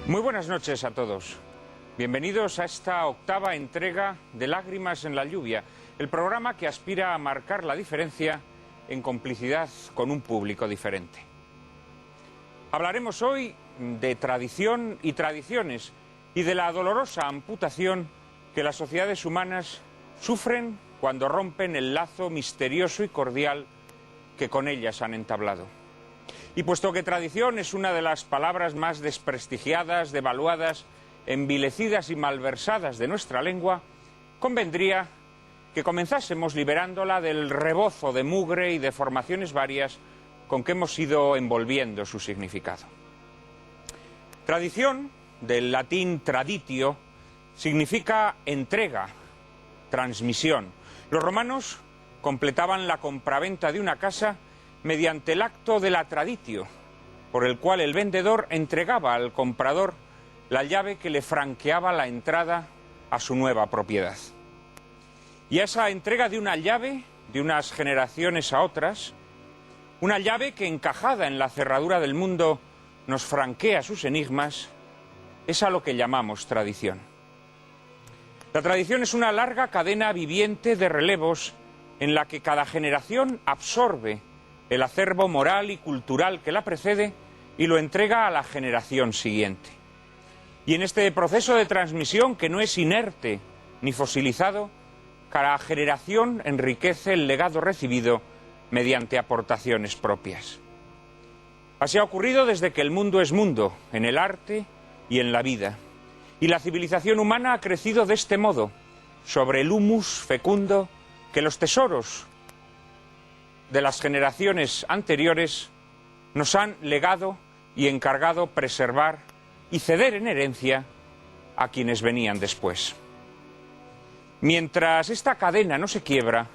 Muy buenas noches a todos. Bienvenidos a esta octava entrega de Lágrimas en la lluvia, el programa que aspira a marcar la diferencia en complicidad con un público diferente. Hablaremos hoy de tradición y tradiciones y de la dolorosa amputación que las sociedades humanas sufren cuando rompen el lazo misterioso y cordial que con ellas han entablado. Y puesto que tradición es una de las palabras más desprestigiadas, devaluadas, envilecidas y malversadas de nuestra lengua, convendría que comenzásemos liberándola del rebozo de mugre y de formaciones varias con que hemos ido envolviendo su significado. Tradición, del latín traditio, significa entrega, transmisión. Los romanos completaban la compraventa de una casa mediante el acto de la traditio, por el cual el vendedor entregaba al comprador la llave que le franqueaba la entrada a su nueva propiedad. Y a esa entrega de una llave, de unas generaciones a otras, una llave que encajada en la cerradura del mundo nos franquea sus enigmas, es a lo que llamamos tradición. La tradición es una larga cadena viviente de relevos en la que cada generación absorbe el acervo moral y cultural que la precede y lo entrega a la generación siguiente. Y en este proceso de transmisión, que no es inerte ni fosilizado, cada generación enriquece el legado recibido mediante aportaciones propias. Así ha ocurrido desde que el mundo es mundo, en el arte y en la vida. Y la civilización humana ha crecido de este modo, sobre el humus fecundo que los tesoros de las generaciones anteriores nos han legado y encargado preservar y ceder en herencia a quienes venían después. Mientras esta cadena no se quiebra,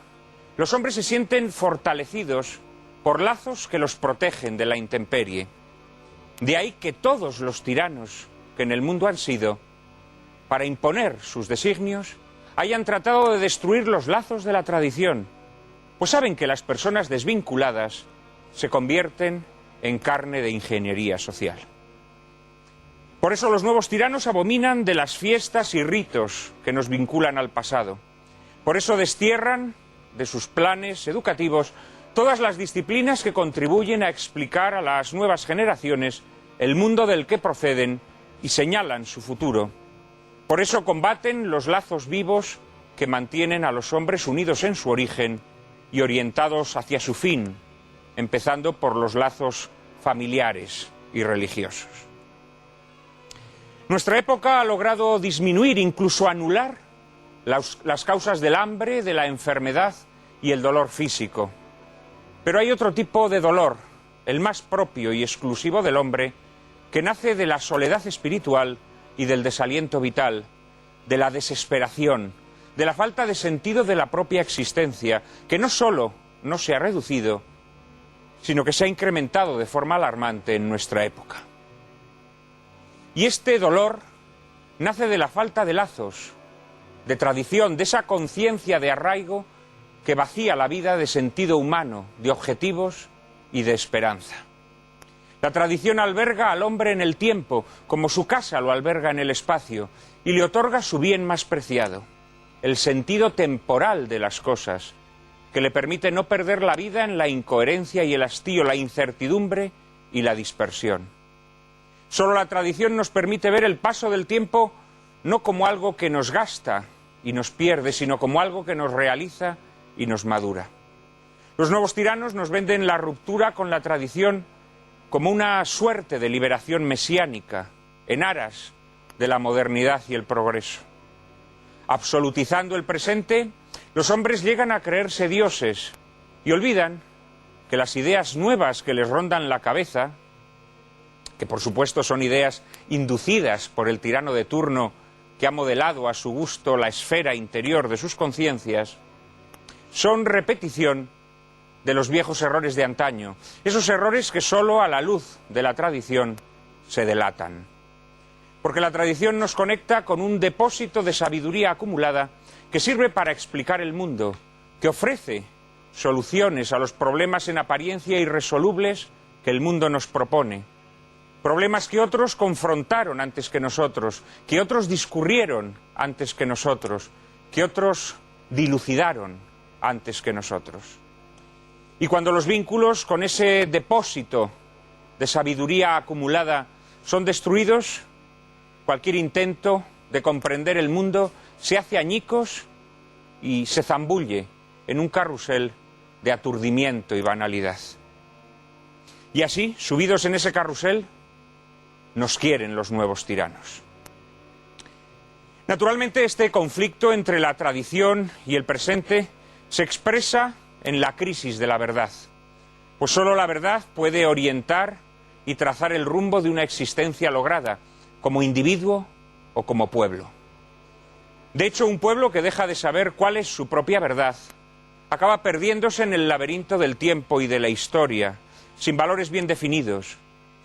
los hombres se sienten fortalecidos por lazos que los protegen de la intemperie. De ahí que todos los tiranos que en el mundo han sido, para imponer sus designios, hayan tratado de destruir los lazos de la tradición, pues saben que las personas desvinculadas se convierten en carne de ingeniería social. Por eso los nuevos tiranos abominan de las fiestas y ritos que nos vinculan al pasado. Por eso destierran de sus planes educativos todas las disciplinas que contribuyen a explicar a las nuevas generaciones el mundo del que proceden y señalan su futuro. Por eso combaten los lazos vivos que mantienen a los hombres unidos en su origen y orientados hacia su fin, empezando por los lazos familiares y religiosos. Nuestra época ha logrado disminuir, incluso anular, las causas del hambre, de la enfermedad y el dolor físico. Pero hay otro tipo de dolor, el más propio y exclusivo del hombre, que nace de la soledad espiritual y del desaliento vital, de la desesperación, de la falta de sentido de la propia existencia, que no solo no se ha reducido, sino que se ha incrementado de forma alarmante en nuestra época. Y este dolor nace de la falta de lazos, de tradición, de esa conciencia de arraigo que vacía la vida de sentido humano, de objetivos y de esperanza. La tradición alberga al hombre en el tiempo, como su casa lo alberga en el espacio, y le otorga su bien más preciado, el sentido temporal de las cosas, que le permite no perder la vida en la incoherencia y el hastío, la incertidumbre y la dispersión. Solo la tradición nos permite ver el paso del tiempo no como algo que nos gasta y nos pierde, sino como algo que nos realiza y nos madura. Los nuevos tiranos nos venden la ruptura con la tradición como una suerte de liberación mesiánica, en aras de la modernidad y el progreso. Absolutizando el presente, los hombres llegan a creerse dioses y olvidan que las ideas nuevas que les rondan la cabeza, que por supuesto son ideas inducidas por el tirano de turno que ha modelado a su gusto la esfera interior de sus conciencias, son repetición de los viejos errores de antaño, esos errores que solo a la luz de la tradición se delatan. Porque la tradición nos conecta con un depósito de sabiduría acumulada que sirve para explicar el mundo, que ofrece soluciones a los problemas en apariencia irresolubles que el mundo nos propone, problemas que otros confrontaron antes que nosotros, que otros discurrieron antes que nosotros, que otros dilucidaron antes que nosotros. Y cuando los vínculos con ese depósito de sabiduría acumulada son destruidos, cualquier intento de comprender el mundo se hace añicos y se zambulle en un carrusel de aturdimiento y banalidad. Y así, subidos en ese carrusel, nos quieren los nuevos tiranos. Naturalmente, este conflicto entre la tradición y el presente se expresa en la crisis de la verdad, pues sólo la verdad puede orientar y trazar el rumbo de una existencia lograda, como individuo o como pueblo. De hecho, un pueblo que deja de saber cuál es su propia verdad acaba perdiéndose en el laberinto del tiempo y de la historia, sin valores bien definidos,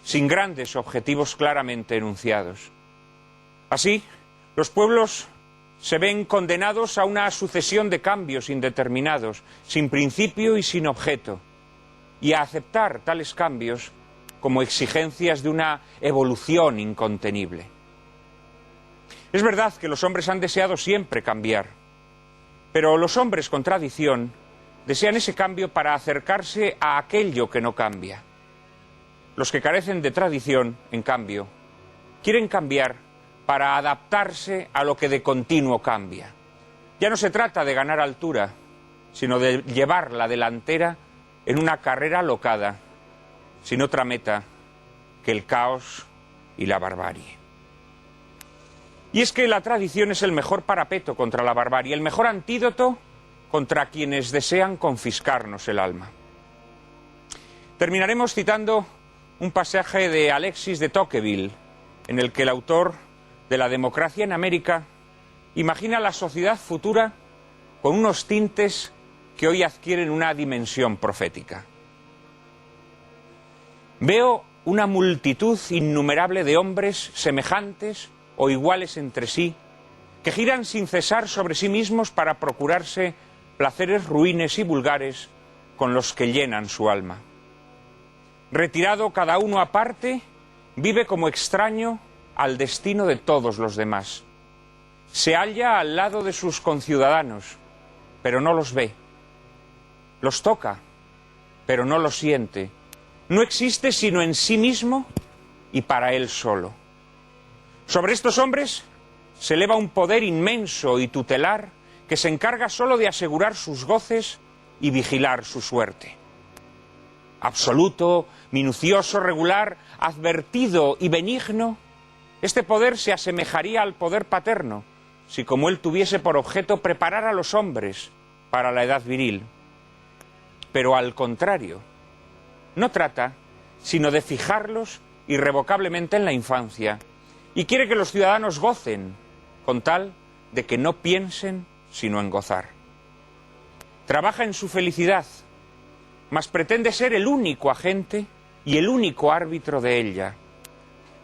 sin grandes objetivos claramente enunciados. Así, los pueblos se ven condenados a una sucesión de cambios indeterminados, sin principio y sin objeto, y a aceptar tales cambios como exigencias de una evolución incontenible. Es verdad que los hombres han deseado siempre cambiar, pero los hombres con tradición desean ese cambio para acercarse a aquello que no cambia. Los que carecen de tradición, en cambio, quieren cambiar para adaptarse a lo que de continuo cambia. Ya no se trata de ganar altura, sino de llevar la delantera en una carrera alocada, sin otra meta que el caos y la barbarie. Y es que la tradición es el mejor parapeto contra la barbarie, el mejor antídoto contra quienes desean confiscarnos el alma. Terminaremos citando un pasaje de Alexis de Tocqueville, en el que el autor de La democracia en América imagina la sociedad futura con unos tintes que hoy adquieren una dimensión profética. Veo una multitud innumerable de hombres semejantes o iguales entre sí, que giran sin cesar sobre sí mismos para procurarse placeres ruines y vulgares con los que llenan su alma. Retirado cada uno aparte, vive como extraño al destino de todos los demás. Se halla al lado de sus conciudadanos, pero no los ve. Los toca, pero no los siente. No existe sino en sí mismo y para él solo. Sobre estos hombres se eleva un poder inmenso y tutelar que se encarga solo de asegurar sus goces y vigilar su suerte. Absoluto, minucioso, regular, advertido y benigno, este poder se asemejaría al poder paterno, si como él tuviese por objeto preparar a los hombres para la edad viril. Pero al contrario, no trata sino de fijarlos irrevocablemente en la infancia, y quiere que los ciudadanos gocen, con tal de que no piensen sino en gozar. Trabaja en su felicidad, mas pretende ser el único agente y el único árbitro de ella.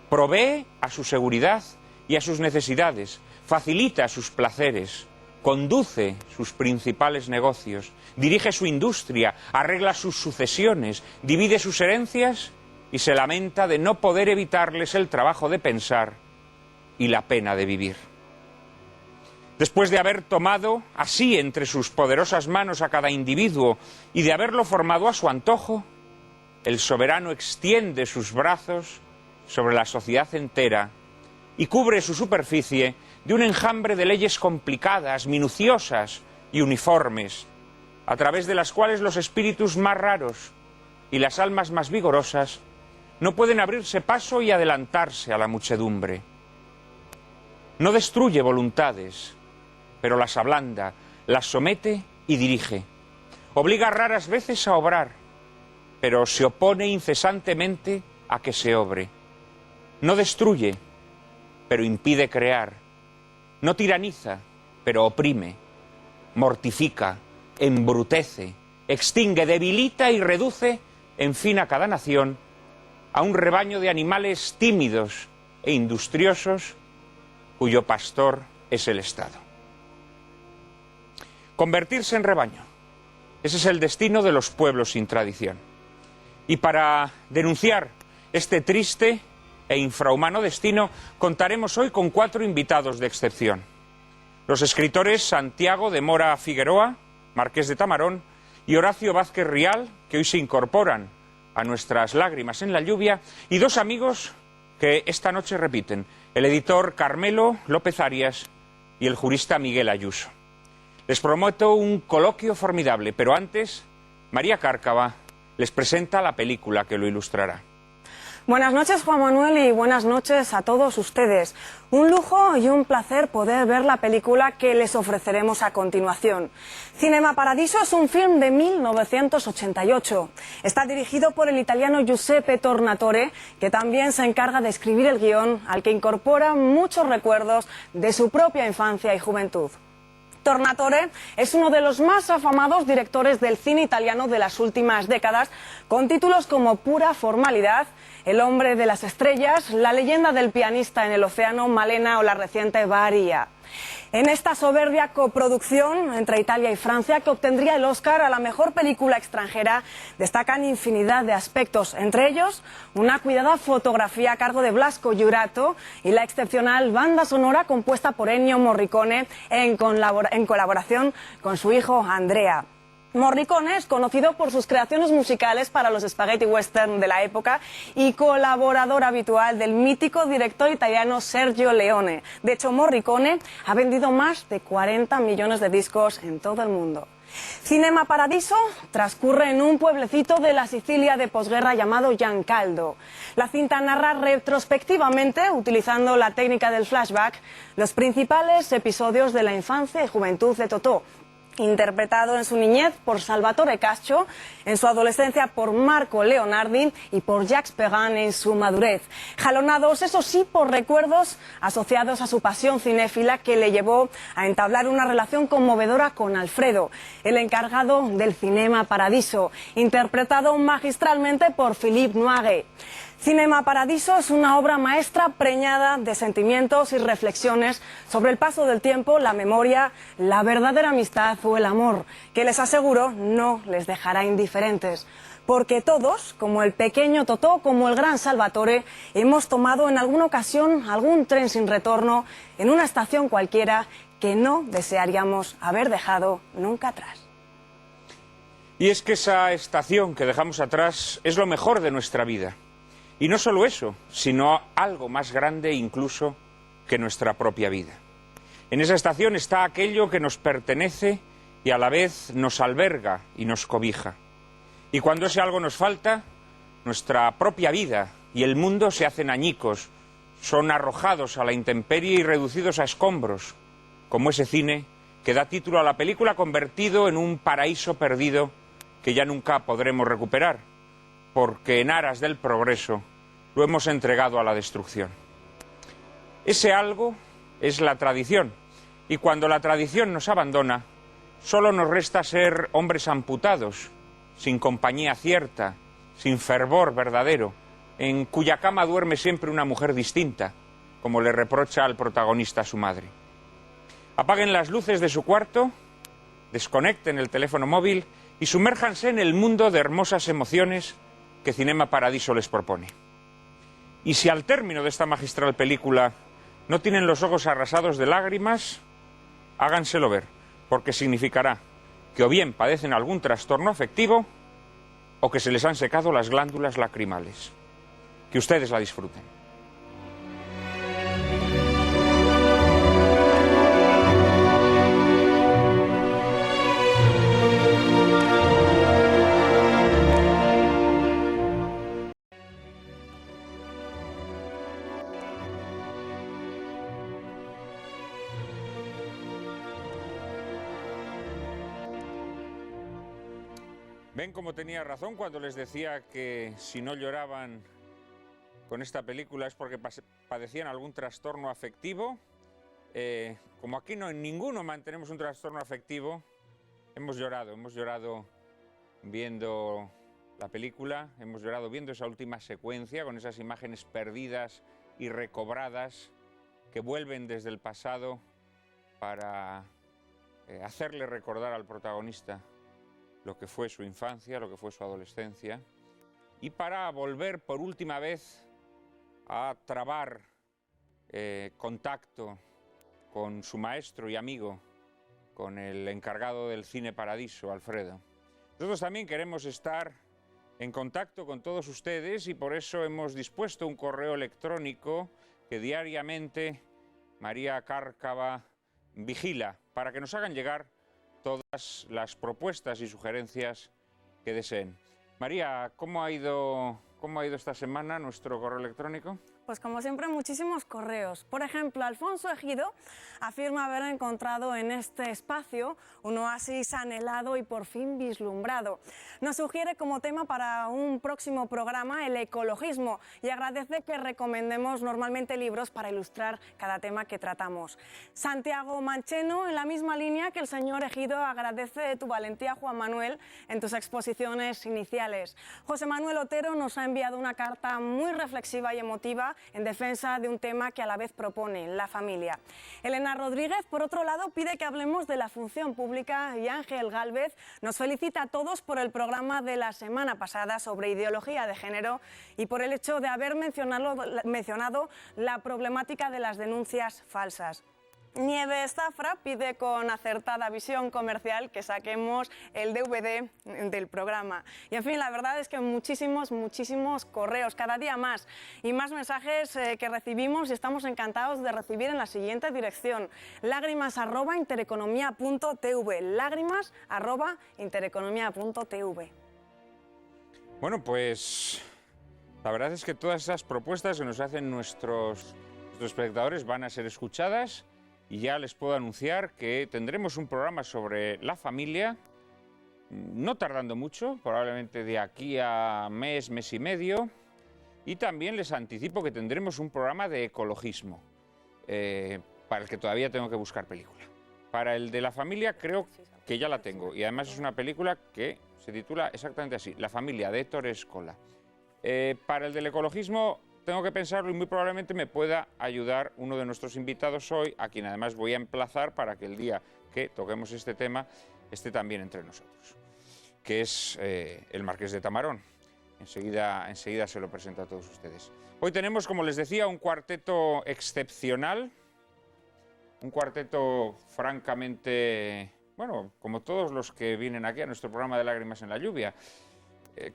Provee a su seguridad y a sus necesidades, facilita sus placeres, conduce sus principales negocios, dirige su industria, arregla sus sucesiones, divide sus herencias y se lamenta de no poder evitarles el trabajo de pensar y la pena de vivir. Después de haber tomado así entre sus poderosas manos a cada individuo y de haberlo formado a su antojo, el soberano extiende sus brazos sobre la sociedad entera y cubre su superficie de un enjambre de leyes complicadas, minuciosas y uniformes, a través de las cuales los espíritus más raros y las almas más vigorosas no pueden abrirse paso y adelantarse a la muchedumbre. No destruye voluntades, pero las ablanda, las somete y dirige. Obliga raras veces a obrar, pero se opone incesantemente a que se obre. No destruye, pero impide crear. No tiraniza, pero oprime. Mortifica, embrutece, extingue, debilita y reduce, en fin, a cada nación, a un rebaño de animales tímidos e industriosos, cuyo pastor es el Estado. Convertirse en rebaño. Ese es el destino de los pueblos sin tradición. Y para denunciar este triste e infrahumano destino, contaremos hoy con 4 invitados de excepción. Los escritores Santiago de Mora Figueroa, marqués de Tamarón, y Horacio Vázquez Rial, que hoy se incorporan a nuestras lágrimas en la lluvia, y 2 amigos que esta noche repiten, el editor Carmelo López Arias y el jurista Miguel Ayuso. Les prometo un coloquio formidable, pero antes, María Cárcava les presenta la película que lo ilustrará. Buenas noches, Juan Manuel, y buenas noches a todos ustedes. Un lujo y un placer poder ver la película que les ofreceremos a continuación. Cinema Paradiso es un film de 1988. Está dirigido por el italiano Giuseppe Tornatore, que también se encarga de escribir el guión, al que incorpora muchos recuerdos de su propia infancia y juventud. Tornatore es uno de los más afamados directores del cine italiano de las últimas décadas, con títulos como Pura Formalidad, El hombre de las estrellas, La leyenda del pianista en el océano, Malena o la reciente Varia. En esta soberbia coproducción entre Italia y Francia, que obtendría el Oscar a la mejor película extranjera, destacan infinidad de aspectos, entre ellos una cuidada fotografía a cargo de Blasco Giurato y la excepcional banda sonora compuesta por Ennio Morricone en colaboración con su hijo Andrea. Morricone es conocido por sus creaciones musicales para los spaghetti western de la época y colaborador habitual del mítico director italiano Sergio Leone. De hecho, Morricone ha vendido más de 40 millones de discos en todo el mundo. Cinema Paradiso transcurre en un pueblecito de la Sicilia de posguerra llamado Giancaldo. La cinta narra retrospectivamente, utilizando la técnica del flashback, los principales episodios de la infancia y juventud de Totò, interpretado en su niñez por Salvatore Caccio, en su adolescencia por Marco Leonardi y por Jacques Perrin en su madurez, jalonados, eso sí, por recuerdos asociados a su pasión cinéfila que le llevó a entablar una relación conmovedora con Alfredo, el encargado del Cinema Paradiso, interpretado magistralmente por Philippe Noiret. Cinema Paradiso es una obra maestra preñada de sentimientos y reflexiones sobre el paso del tiempo, la memoria, la verdadera amistad o el amor, que les aseguro no les dejará indiferentes. Porque todos, como el pequeño Totò, como el gran Salvatore, hemos tomado en alguna ocasión algún tren sin retorno en una estación cualquiera que no desearíamos haber dejado nunca atrás. Y es que esa estación que dejamos atrás es lo mejor de nuestra vida. Y no solo eso, sino algo más grande incluso que nuestra propia vida. En esa estación está aquello que nos pertenece y a la vez nos alberga y nos cobija. Y cuando ese algo nos falta, nuestra propia vida y el mundo se hacen añicos, son arrojados a la intemperie y reducidos a escombros, como ese cine que da título a la película, convertido en un paraíso perdido que ya nunca podremos recuperar, porque en aras del progreso lo hemos entregado a la destrucción. Ese algo es la tradición, y cuando la tradición nos abandona, solo nos resta ser hombres amputados, sin compañía cierta, sin fervor verdadero, en cuya cama duerme siempre una mujer distinta, como le reprocha al protagonista a su madre. Apaguen las luces de su cuarto, desconecten el teléfono móvil y sumérjanse en el mundo de hermosas emociones que Cinema Paradiso les propone. Y si al término de esta magistral película no tienen los ojos arrasados de lágrimas, háganselo ver, porque significará que o bien padecen algún trastorno afectivo o que se les han secado las glándulas lacrimales. Que ustedes la disfruten. Ven cómo tenía razón cuando les decía que si no lloraban con esta película es porque padecían algún trastorno afectivo. Como aquí no en ninguno mantenemos un trastorno afectivo, hemos llorado viendo la película, hemos llorado viendo esa última secuencia con esas imágenes perdidas y recobradas que vuelven desde el pasado para hacerle recordar al protagonista lo que fue su infancia, lo que fue su adolescencia, y para volver por última vez a trabar contacto con su maestro y amigo, con el encargado del Cine Paradiso, Alfredo. Nosotros también queremos estar en contacto con todos ustedes y por eso hemos dispuesto un correo electrónico que diariamente María Cárcava vigila para que nos hagan llegar todas las propuestas y sugerencias que deseen. María, ¿cómo ha ido esta semana nuestro correo electrónico? Pues como siempre, muchísimos correos. Por ejemplo, Alfonso Ejido afirma haber encontrado en este espacio un oasis anhelado y por fin vislumbrado. Nos sugiere como tema para un próximo programa el ecologismo y agradece que recomendemos normalmente libros para ilustrar cada tema que tratamos. Santiago Mancheno, en la misma línea que el señor Ejido, agradece tu valentía, Juan Manuel, en tus exposiciones iniciales. José Manuel Otero nos ha enviado una carta muy reflexiva y emotiva en defensa de un tema que a la vez propone, la familia. Elena Rodríguez, por otro lado, pide que hablemos de la función pública y Ángel Gálvez nos felicita a todos por el programa de la semana pasada sobre ideología de género y por el hecho de haber mencionado la problemática de las denuncias falsas. Nieves Zafra pide con acertada visión comercial que saquemos el DVD del programa. Y en fin, la verdad es que muchísimos correos, cada día más y más mensajes que recibimos y estamos encantados de recibir en la siguiente dirección: lágrimas@intereconomia.tv, lágrimas@intereconomia.tv. Bueno, pues la verdad es que todas esas propuestas que nos hacen nuestros espectadores van a ser escuchadas. Y ya les puedo anunciar que tendremos un programa sobre la familia, no tardando mucho, probablemente de aquí a mes y medio. Y también les anticipo que tendremos un programa de ecologismo, para el que todavía tengo que buscar película. Para el de la familia creo que ya la tengo, y además es una película que se titula exactamente así, La familia, de Ettore Scola. Para el del ecologismo tengo que pensarlo y muy probablemente me pueda ayudar uno de nuestros invitados hoy, a quien además voy a emplazar para que el día que toquemos este tema esté también entre nosotros, que es el Marqués de Tamarón. Enseguida se lo presento a todos ustedes. Hoy tenemos, como les decía, un cuarteto excepcional, un cuarteto francamente, bueno, como todos los que vienen aquí a nuestro programa de Lágrimas en la Lluvia,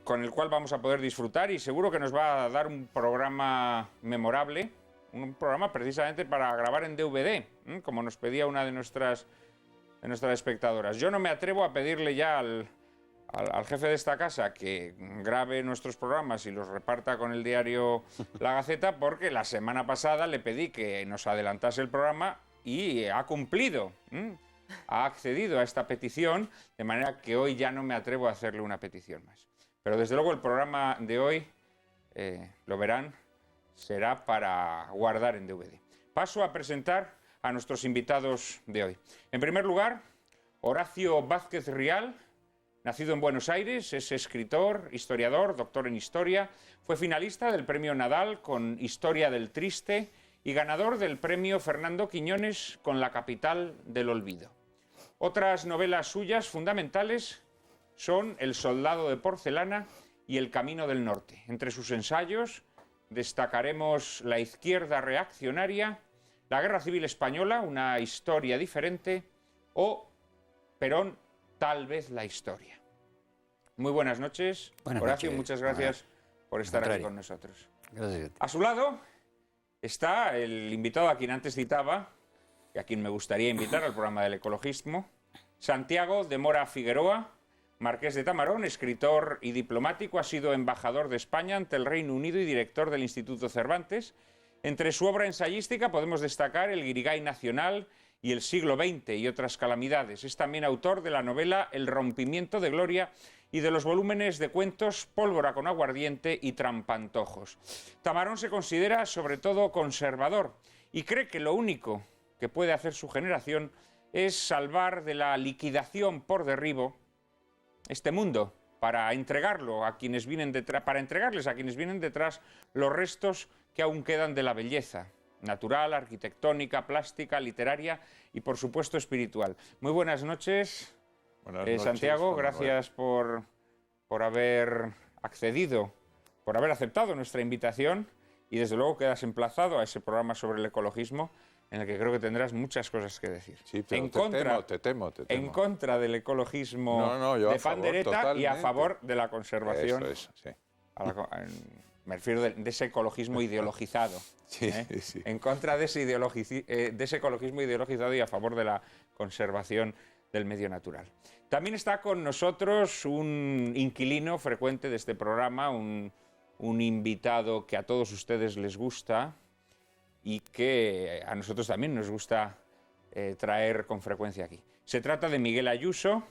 con el cual vamos a poder disfrutar y seguro que nos va a dar un programa memorable, un programa precisamente para grabar en DVD, como nos pedía una de nuestras espectadoras. Yo no me atrevo a pedirle ya al jefe de esta casa que grabe nuestros programas y los reparta con el diario La Gaceta, porque la semana pasada le pedí que nos adelantase el programa y ha cumplido, ha accedido a esta petición, de manera que hoy ya no me atrevo a hacerle una petición más. Pero desde luego el programa de hoy, lo verán, será para guardar en DVD. Paso a presentar a nuestros invitados de hoy. En primer lugar, Horacio Vázquez Rial, nacido en Buenos Aires, es escritor, historiador, doctor en historia, fue finalista del Premio Nadal con Historia del Triste y ganador del Premio Fernando Quiñones con La capital del olvido. Otras novelas suyas fundamentales son El soldado de porcelana y El camino del norte. Entre sus ensayos destacaremos La izquierda reaccionaria, La guerra civil española, una historia diferente, o Perón, tal vez la historia. Muy buenas noches, Horacio, muchas gracias por estar aquí con nosotros. Gracias. A su lado está el invitado a quien antes citaba, y a quien me gustaría invitar al programa del ecologismo, Santiago de Mora Figueroa, Marqués de Tamarón, escritor y diplomático, ha sido embajador de España ante el Reino Unido y director del Instituto Cervantes. Entre su obra ensayística podemos destacar El Guirigay Nacional y El siglo XX y otras calamidades. Es también autor de la novela El rompimiento de Gloria y de los volúmenes de cuentos Pólvora con aguardiente y Trampantojos. Tamarón se considera sobre todo conservador y cree que lo único que puede hacer su generación es salvar de la liquidación por derribo este mundo, para entregarlo a quienes vienen detrás, para entregarles a quienes vienen detrás los restos que aún quedan de la belleza natural, arquitectónica, plástica, literaria y por supuesto espiritual. Muy buenas noches, Santiago, gracias por haber accedido, por haber aceptado nuestra invitación y desde luego quedas emplazado a ese programa sobre el ecologismo en el que creo que tendrás muchas cosas que decir. Sí, pero te temo. En contra del ecologismo yo de pandereta y a favor de la conservación. Eso es, sí. Me refiero de ese ecologismo ideologizado. Sí, sí. En contra de ese ecologismo ideologizado y a favor de la conservación del medio natural. También está con nosotros un inquilino frecuente de este programa, un invitado que a todos ustedes les gusta y que a nosotros también nos gusta traer con frecuencia aquí. Se trata de Miguel Ayuso,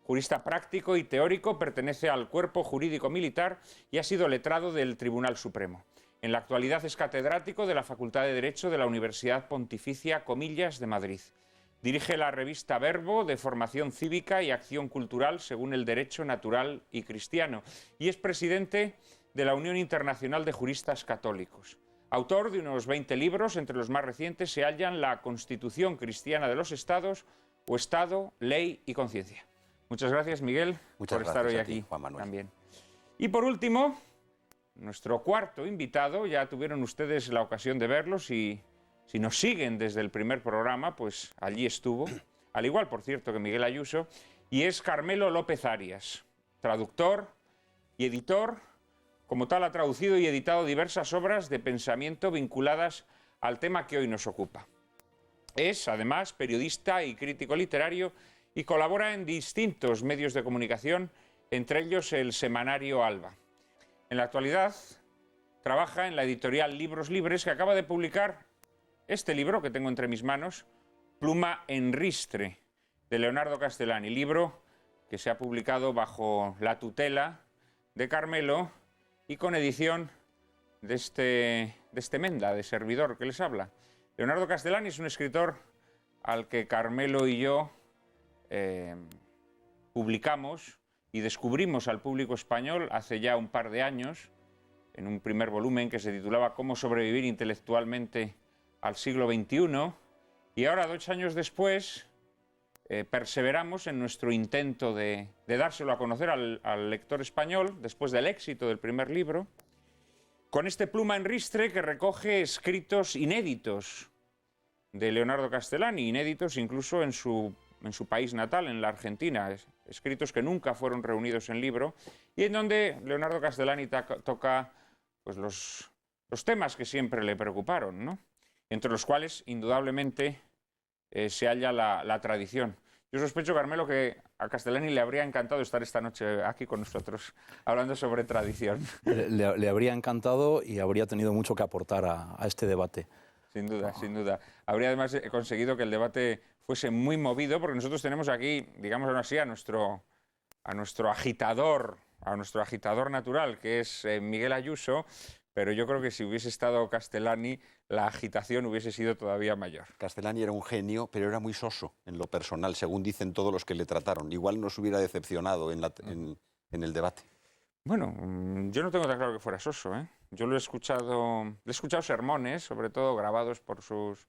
jurista práctico y teórico, pertenece al cuerpo jurídico militar y ha sido letrado del Tribunal Supremo. En la actualidad es catedrático de la Facultad de Derecho de la Universidad Pontificia Comillas de Madrid. Dirige la revista Verbo, de formación cívica y acción cultural según el derecho natural y cristiano, y es presidente de la Unión Internacional de Juristas Católicos. Autor de unos 20 libros, entre los más recientes se hallan La Constitución Cristiana de los Estados o Estado, Ley y Conciencia. Muchas gracias, Miguel, por estar hoy aquí, Juan Manuel. También. Y por último, nuestro cuarto invitado, ya tuvieron ustedes la ocasión de verlo, si nos siguen desde el primer programa, pues allí estuvo, al igual, por cierto, que Miguel Ayuso, y es Carmelo López Arias, traductor y editor. Como tal, ha traducido y editado diversas obras de pensamiento vinculadas al tema que hoy nos ocupa. Es, además, periodista y crítico literario y colabora en distintos medios de comunicación, entre ellos el semanario Alba. En la actualidad, trabaja en la editorial Libros Libres, que acaba de publicar este libro que tengo entre mis manos, Pluma en Ristre, de Leonardo Castellani, libro que se ha publicado bajo la tutela de Carmelo y con edición de este Menda, de servidor que les habla. Leonardo Castellani es un escritor al que Carmelo y yo publicamos y descubrimos al público español hace ya un par de años, en un primer volumen que se titulaba Cómo sobrevivir intelectualmente al siglo XXI, y ahora, 2 años después, perseveramos en nuestro intento de dárselo a conocer al lector español, después del éxito del primer libro, con este Pluma en Ristre que recoge escritos inéditos de Leonardo Castellani, inéditos incluso en su país natal, en la Argentina, escritos que nunca fueron reunidos en libro, y en donde Leonardo Castellani toca pues, los temas que siempre le preocuparon, ¿no? Entre los cuales, indudablemente, se halla la tradición. Yo sospecho, Carmelo, que a Castellani le habría encantado estar esta noche aquí con nosotros, hablando sobre tradición. Le habría encantado y habría tenido mucho que aportar a este debate. Sin duda, sin duda. Habría además conseguido que el debate fuese muy movido, porque nosotros tenemos aquí, digámoslo así, a nuestro agitador natural, que es Miguel Ayuso, pero yo creo que si hubiese estado Castellani, la agitación hubiese sido todavía mayor. Castellani era un genio, pero era muy soso en lo personal, según dicen todos los que le trataron. Igual nos hubiera decepcionado en el debate. Bueno, yo no tengo tan claro que fuera soso, ¿eh? Yo le he escuchado sermones, sobre todo grabados por sus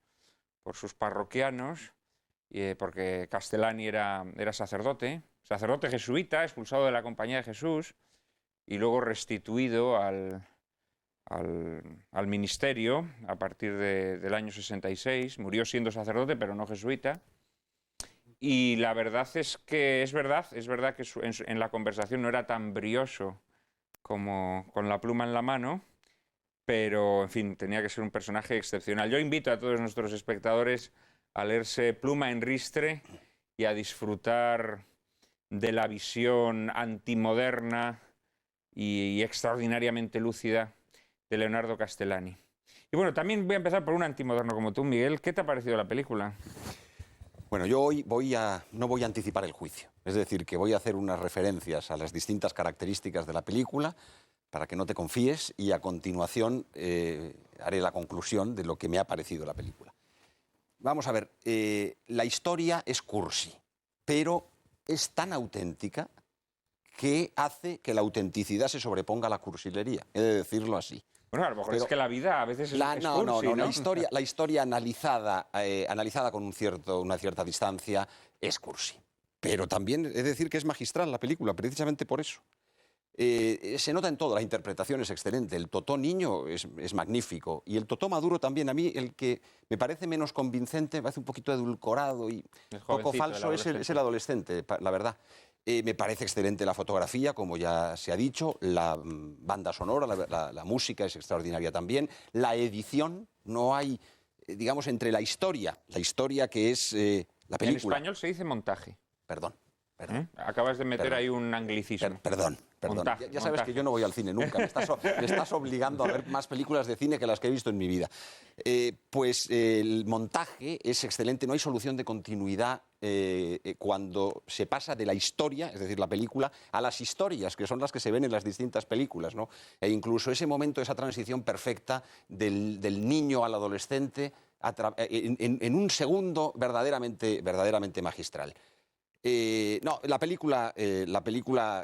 parroquianos, porque Castellani era sacerdote jesuita, expulsado de la Compañía de Jesús y luego restituido al ministerio a partir del año 66. Murió siendo sacerdote, pero no jesuita. Y la verdad es que es verdad que en la conversación no era tan brioso como con la pluma en la mano, pero, en fin, tenía que ser un personaje excepcional. Yo invito a todos nuestros espectadores a leerse Pluma en Ristre y a disfrutar de la visión antimoderna y extraordinariamente lúcida de Leonardo Castellani. Y bueno, también voy a empezar por un antimoderno como tú, Miguel. ¿Qué te ha parecido la película? Bueno, yo hoy no voy a anticipar el juicio. Es decir, que voy a hacer unas referencias a las distintas características de la película para que no te confíes y a continuación haré la conclusión de lo que me ha parecido la película. Vamos a ver, la historia es cursi, pero es tan auténtica que hace que la autenticidad se sobreponga a la cursilería. He de decirlo así. Bueno, a lo mejor es que la vida a veces es cursi, ¿no? La historia analizada con una cierta distancia es cursi. Pero también he de decir que es magistral la película, precisamente por eso. Se nota en todo, la interpretación es excelente, el Totó niño es magnífico y el Totó maduro también. A mí el que me parece menos convincente, me parece un poquito edulcorado y poco falso, es el adolescente, la verdad. Me parece excelente la fotografía, como ya se ha dicho, la banda sonora, la música es extraordinaria también, la edición, no hay, digamos, entre la historia que es la película. En español se dice montaje. Perdón. Acabas de meter ahí un anglicismo. Perdón. Montaje, ya sabes que yo no voy al cine nunca. Me estás obligando a ver más películas de cine que las que he visto en mi vida. Pues el montaje es excelente. No hay solución de continuidad cuando se pasa de la historia, es decir, la película, a las historias, que son las que se ven en las distintas películas, ¿no? E incluso ese momento, esa transición perfecta del niño al adolescente en un segundo verdaderamente magistral. No, la película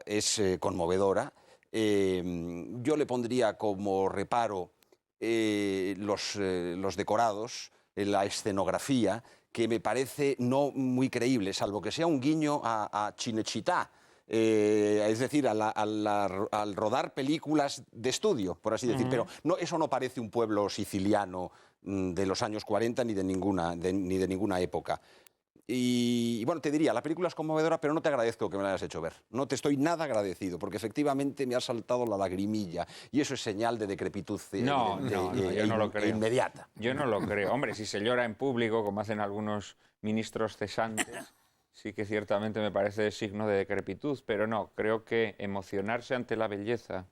es conmovedora. Yo le pondría como reparo los decorados, la escenografía, que me parece no muy creíble, salvo que sea un guiño a Cinecittà, es decir, al rodar películas de estudio, por así decir. Pero eso no parece un pueblo siciliano de los años 40 ni de ninguna época. Y bueno, te diría, la película es conmovedora, pero no te agradezco que me la hayas hecho ver. No te estoy nada agradecido, porque efectivamente me ha saltado la lagrimilla, y eso es señal de decrepitud yo no lo creo. Inmediata. Yo no lo creo. Hombre, si se llora en público, como hacen algunos ministros cesantes, sí que ciertamente me parece signo de decrepitud, pero no, creo que emocionarse ante la belleza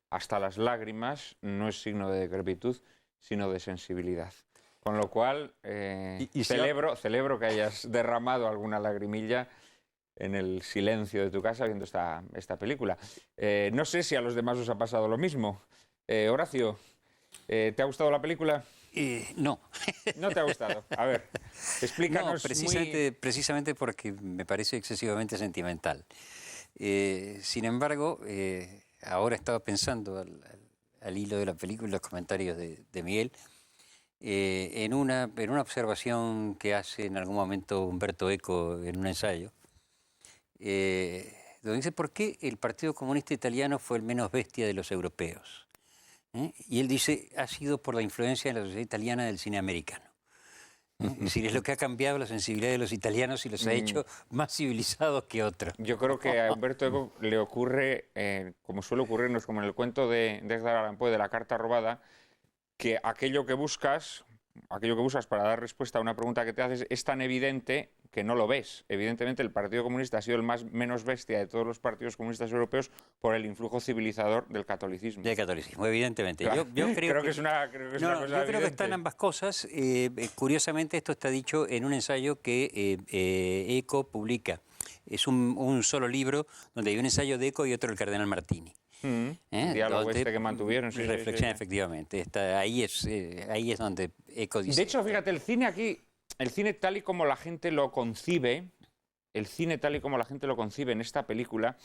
hasta las lágrimas no es signo de decrepitud, sino de sensibilidad. Con lo cual, celebro que hayas derramado alguna lagrimilla en el silencio de tu casa viendo esta película. No sé si a los demás os ha pasado lo mismo. Horacio, ¿te ha gustado la película? No. ¿No te ha gustado? A ver, explícanos. No, precisamente porque me parece excesivamente sentimental. Sin embargo, ahora estaba pensando al hilo de la película y los comentarios de Miguel, en una observación que hace en algún momento Umberto Eco en un ensayo, donde dice por qué el Partido Comunista Italiano fue el menos bestia de los europeos. Y él dice, ha sido por la influencia en la sociedad italiana del cine americano. Es decir, es lo que ha cambiado la sensibilidad de los italianos y los ha hecho más civilizados que otros. Yo creo que a Umberto Eco le ocurre, como suele ocurrirnos, como en el cuento de Edgar Allan Poe de la carta robada, que aquello que buscas para dar respuesta a una pregunta que te haces es tan evidente que no lo ves. Evidentemente el Partido Comunista ha sido el menos bestia de todos los partidos comunistas europeos por el influjo civilizador del catolicismo. Del catolicismo, evidentemente. Claro. Yo creo que es una cosa yo evidente. creo que están ambas cosas. Curiosamente esto está dicho en un ensayo que Eco publica. Es un solo libro donde hay un ensayo de Eco y otro del cardenal Martini. El diálogo que mantuvieron. Sí, reflexión, efectivamente. Ahí es donde Eco dice... De hecho, fíjate, el cine tal y como la gente lo concibe, en esta película,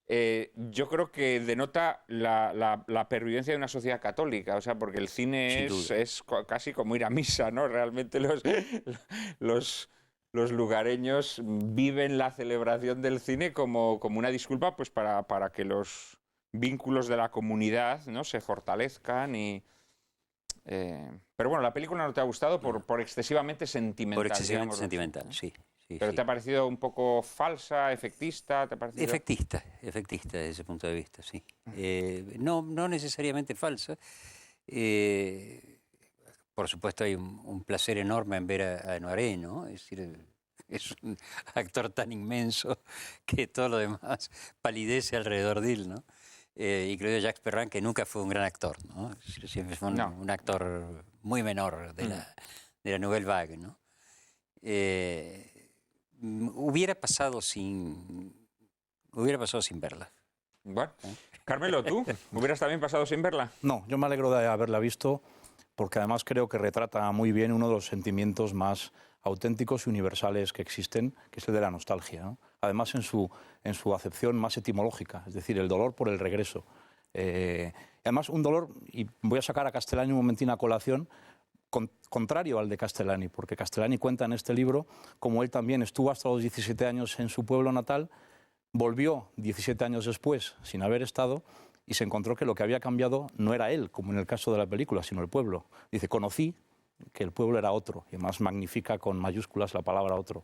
yo creo que denota la pervivencia de una sociedad católica, o sea, porque el cine es casi como ir a misa, ¿no? Realmente los lugareños viven la celebración del cine como una disculpa, pues para que los vínculos de la comunidad, ¿no?, se fortalezcan y... pero bueno, la película no te ha gustado por excesivamente sentimental. Por excesivamente sentimental, sí. ¿Pero te ha parecido un poco falsa, efectista? ¿Te ha parecido... Efectista desde ese punto de vista, sí. No necesariamente falsa. Por supuesto hay un placer enorme en ver a Noiré, ¿no? Es decir, es un actor tan inmenso que todo lo demás palidece alrededor de él, ¿no? Incluido Jacques Perrin, que nunca fue un gran actor, ¿no? Siempre fue un actor muy menor de la Nouvelle Vague, ¿no? Hubiera pasado sin verla. Bueno, Carmelo, ¿tú hubieras también pasado sin verla? No, yo me alegro de haberla visto, porque además creo que retrata muy bien uno de los sentimientos más auténticos y universales que existen, que es el de la nostalgia, ¿no? Además en su acepción más etimológica, es decir, el dolor por el regreso. Además un dolor, y voy a sacar a Castellani un momentín a colación, contrario al de Castellani, porque Castellani cuenta en este libro cómo él también estuvo hasta los 17 años en su pueblo natal, volvió 17 años después, sin haber estado, y se encontró que lo que había cambiado no era él, como en el caso de la película, sino el pueblo. Dice, conocí que el pueblo era otro, y además magnifica con mayúsculas la palabra otro.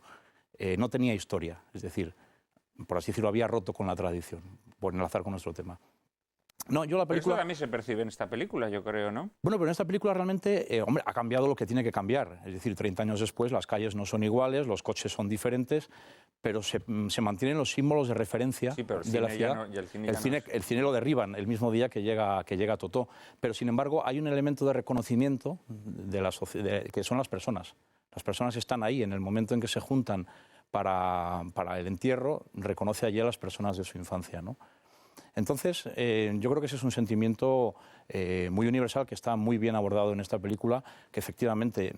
No tenía historia, es decir, por así decirlo, había roto con la tradición, por enlazar con nuestro tema. No, yo la Pero película... esto también se percibe en esta película, yo creo, ¿no? Bueno, pero en esta película realmente, hombre, ha cambiado lo que tiene que cambiar. Es decir, 30 años después las calles no son iguales, los coches son diferentes, pero se mantienen los símbolos de referencia Sí, pero el de la cine ya ciudad. no- y el cine ya no es. El cine lo derriban el mismo día que llega Totó. Pero, sin embargo, hay un elemento de reconocimiento de la que son las personas. Las personas están ahí en el momento en que se juntan para el entierro, reconoce allí a las personas de su infancia, ¿no? Entonces, yo creo que ese es un sentimiento muy universal que está muy bien abordado en esta película, que efectivamente,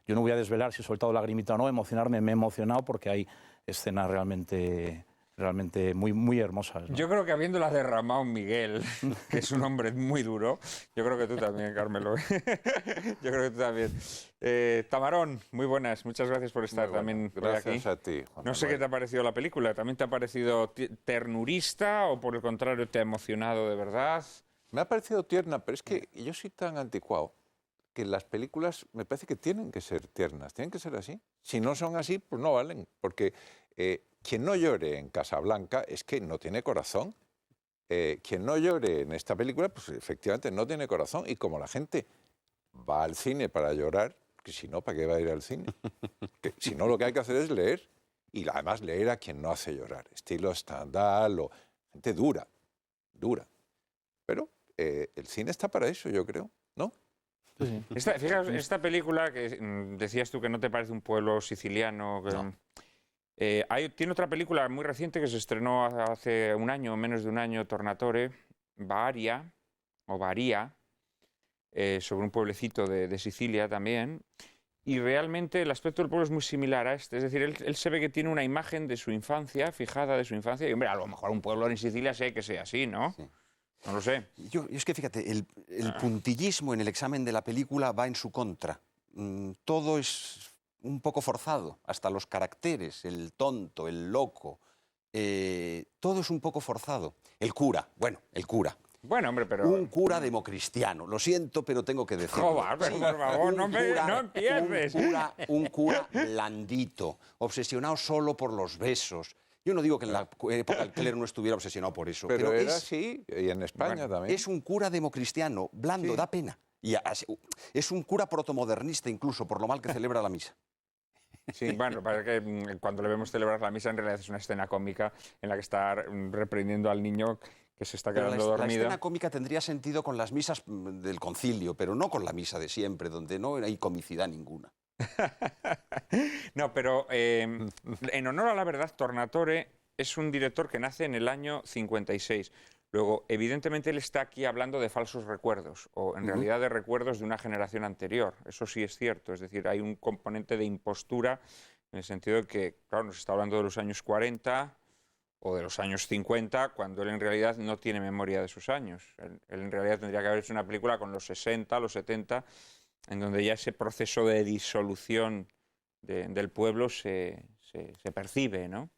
yo no voy a desvelar si he soltado lagrimita o no, emocionarme, me he emocionado porque hay escenas realmente muy, muy hermosas, ¿no? Yo creo que habiéndola derramado Miguel, que es un hombre muy duro, yo creo que tú también, Carmelo. Yo creo que tú también. Tamarón, muy buenas, muchas gracias por estar Muy bueno. también hoy aquí. Gracias a ti, Juan No sé Manuel. qué te ha parecido la película, ¿también te ha parecido ternurista o por el contrario te ha emocionado de verdad? Me ha parecido tierna, pero es que yo soy tan anticuado que las películas me parece que tienen que ser tiernas, tienen que ser así. Si no son así, pues no valen, porque quien no llore en Casablanca es que no tiene corazón. Quien no llore en esta película, pues efectivamente no tiene corazón. Y como la gente va al cine para llorar, que si no, ¿para qué va a ir al cine? Que si no, lo que hay que hacer es leer. Y además leer a quien no hace llorar. Estilo Stendhal o gente dura. Pero el cine está para eso, yo creo, ¿no? Fijaos, esta película, que decías tú que no te parece un pueblo siciliano... tiene otra película muy reciente que se estrenó hace un año, menos de un año, Tornatore, Bari, sobre un pueblecito de Sicilia también. Y realmente el aspecto del pueblo es muy similar a este. Es decir, él se ve que tiene una imagen de su infancia, fijada de su infancia. Y, hombre, a lo mejor un pueblo en Sicilia sé que sea así, ¿no? Sí. No lo sé. Es que fíjate, el puntillismo en el examen de la película va en su contra. Todo es un poco forzado, hasta los caracteres, el tonto, el loco, todo es un poco forzado. El cura, Bueno, hombre, pero... un cura democristiano, lo siento, pero tengo que decirlo. Joder, pero por favor, no empieces. Un cura blandito, obsesionado solo por los besos. Yo no digo que en la época del clero no estuviera obsesionado por eso, Pero era es, así, y en España también. es un cura democristiano, blando, Sí. da pena. Y es un cura protomodernista incluso, por lo mal que celebra la misa. Sí, bueno, parece que cuando le vemos celebrar la misa en realidad es una escena cómica en la que está reprendiendo al niño que se está Pero quedando la dormido. escena cómica tendría sentido con las misas del concilio, pero no con la misa de siempre, donde no hay comicidad ninguna. No, pero en honor a la verdad, Tornatore es un director que nace en el año 56. Luego, evidentemente, él está aquí hablando de falsos recuerdos, o en realidad de recuerdos de una generación anterior. Eso sí es cierto, es decir, hay un componente de impostura en el sentido de que, claro, nos está hablando de los años 40 o de los años 50, cuando él en realidad no tiene memoria de esos años. Él en realidad tendría que haber hecho una película con los 60, los 70, en donde ya ese proceso de disolución del pueblo se percibe, ¿no?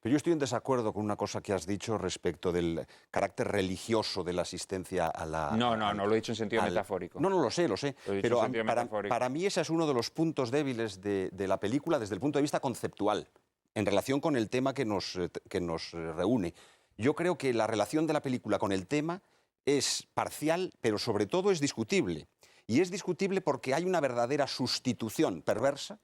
Pero yo estoy en desacuerdo con una cosa que has dicho respecto del carácter religioso de la asistencia a la... No, lo he dicho en sentido metafórico. No, lo sé. Lo he dicho Pero en sentido metafórico. para mí ese es uno de los puntos débiles de la película desde el punto de vista conceptual, en relación con el tema que nos reúne. Yo creo que la relación de la película con el tema es parcial, pero sobre todo es discutible. Y es discutible porque hay una verdadera sustitución perversa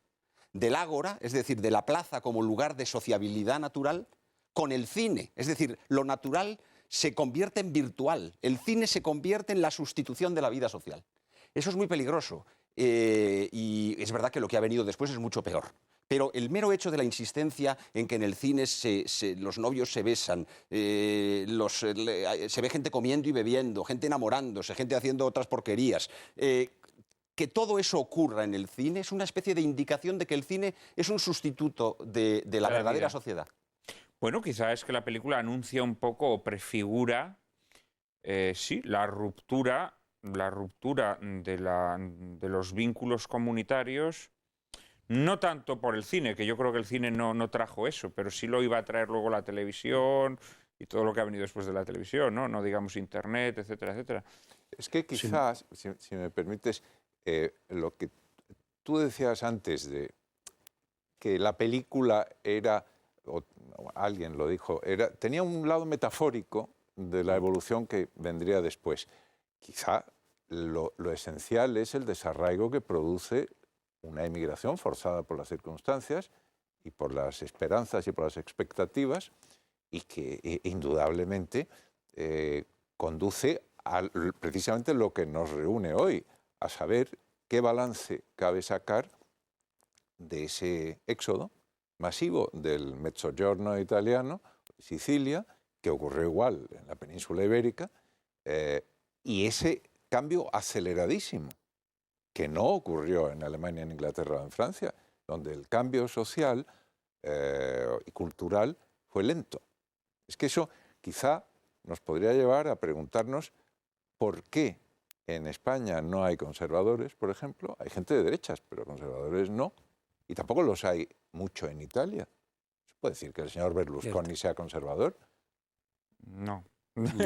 del ágora, es decir, de la plaza como lugar de sociabilidad natural, con el cine. Es decir, lo natural se convierte en virtual. El cine se convierte en la sustitución de la vida social. Eso es muy peligroso. Y es verdad que lo que ha venido después es mucho peor. Pero el mero hecho de la insistencia en que en el cine los novios se besan, se ve gente comiendo y bebiendo, gente enamorándose, gente haciendo otras porquerías... que todo eso ocurra en el cine es una especie de indicación de que el cine es un sustituto de la verdadera sociedad. Bueno, quizá es que la película anuncia un poco o prefigura, sí, la ruptura de los vínculos comunitarios, No tanto por el cine, que yo creo que el cine no trajo eso, pero sí lo iba a traer luego la televisión y todo lo que ha venido después de la televisión, no digamos Internet, etcétera, etcétera. Es que quizás, si me permites, lo que tú decías antes de que la película era, o alguien lo dijo, tenía un lado metafórico de la evolución que vendría después. Quizá lo esencial es el desarraigo que produce una emigración forzada por las circunstancias y por las esperanzas y por las expectativas, y que indudablemente conduce a precisamente lo que nos reúne hoy, a saber qué balance cabe sacar de ese éxodo masivo del Mezzogiorno italiano, Sicilia, que ocurrió igual en la península ibérica, y ese cambio aceleradísimo, que no ocurrió en Alemania, en Inglaterra o en Francia, donde el cambio social y cultural fue lento. Es que eso quizá nos podría llevar a preguntarnos por qué en España no hay conservadores, por ejemplo. Hay gente de derechas, pero conservadores no. Y tampoco los hay mucho en Italia. ¿Se puede decir que el señor Berlusconi sea conservador? No.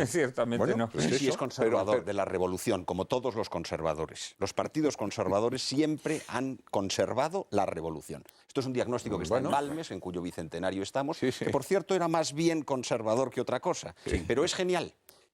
Ciertamente Bueno, no. pues Sí, eso, es conservador pero de la revolución, como todos los conservadores. Los partidos conservadores siempre han conservado la revolución. Esto es un diagnóstico que está en Balmes, en cuyo bicentenario estamos, Sí, sí. que por cierto era más bien conservador que otra cosa, pero es genial.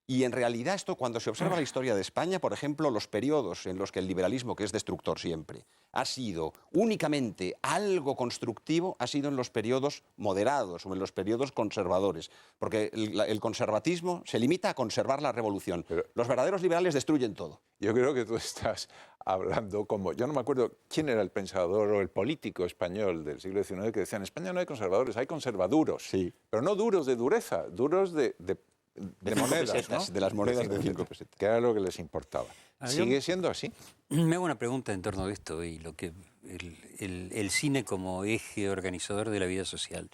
Y en realidad esto, cuando se observa la historia de España, por ejemplo, los periodos en los que el liberalismo, que es destructor siempre, ha sido únicamente algo constructivo, ha sido en los periodos moderados o en los periodos conservadores. Porque el conservatismo se limita a conservar la revolución. Pero los verdaderos liberales destruyen todo. yo creo que tú estás hablando como... Yo no me acuerdo quién era el pensador o el político español del siglo XIX que decía, en España no hay conservadores, hay conservaduros. Sí. Pero no duros de dureza, duros de monedas, pesetas, ¿no? de las monedas de 5 pesetas. Que era lo que les importaba. ¿Sigue siendo así? Me hago una pregunta en torno de esto y lo que el cine como eje organizador de la vida social.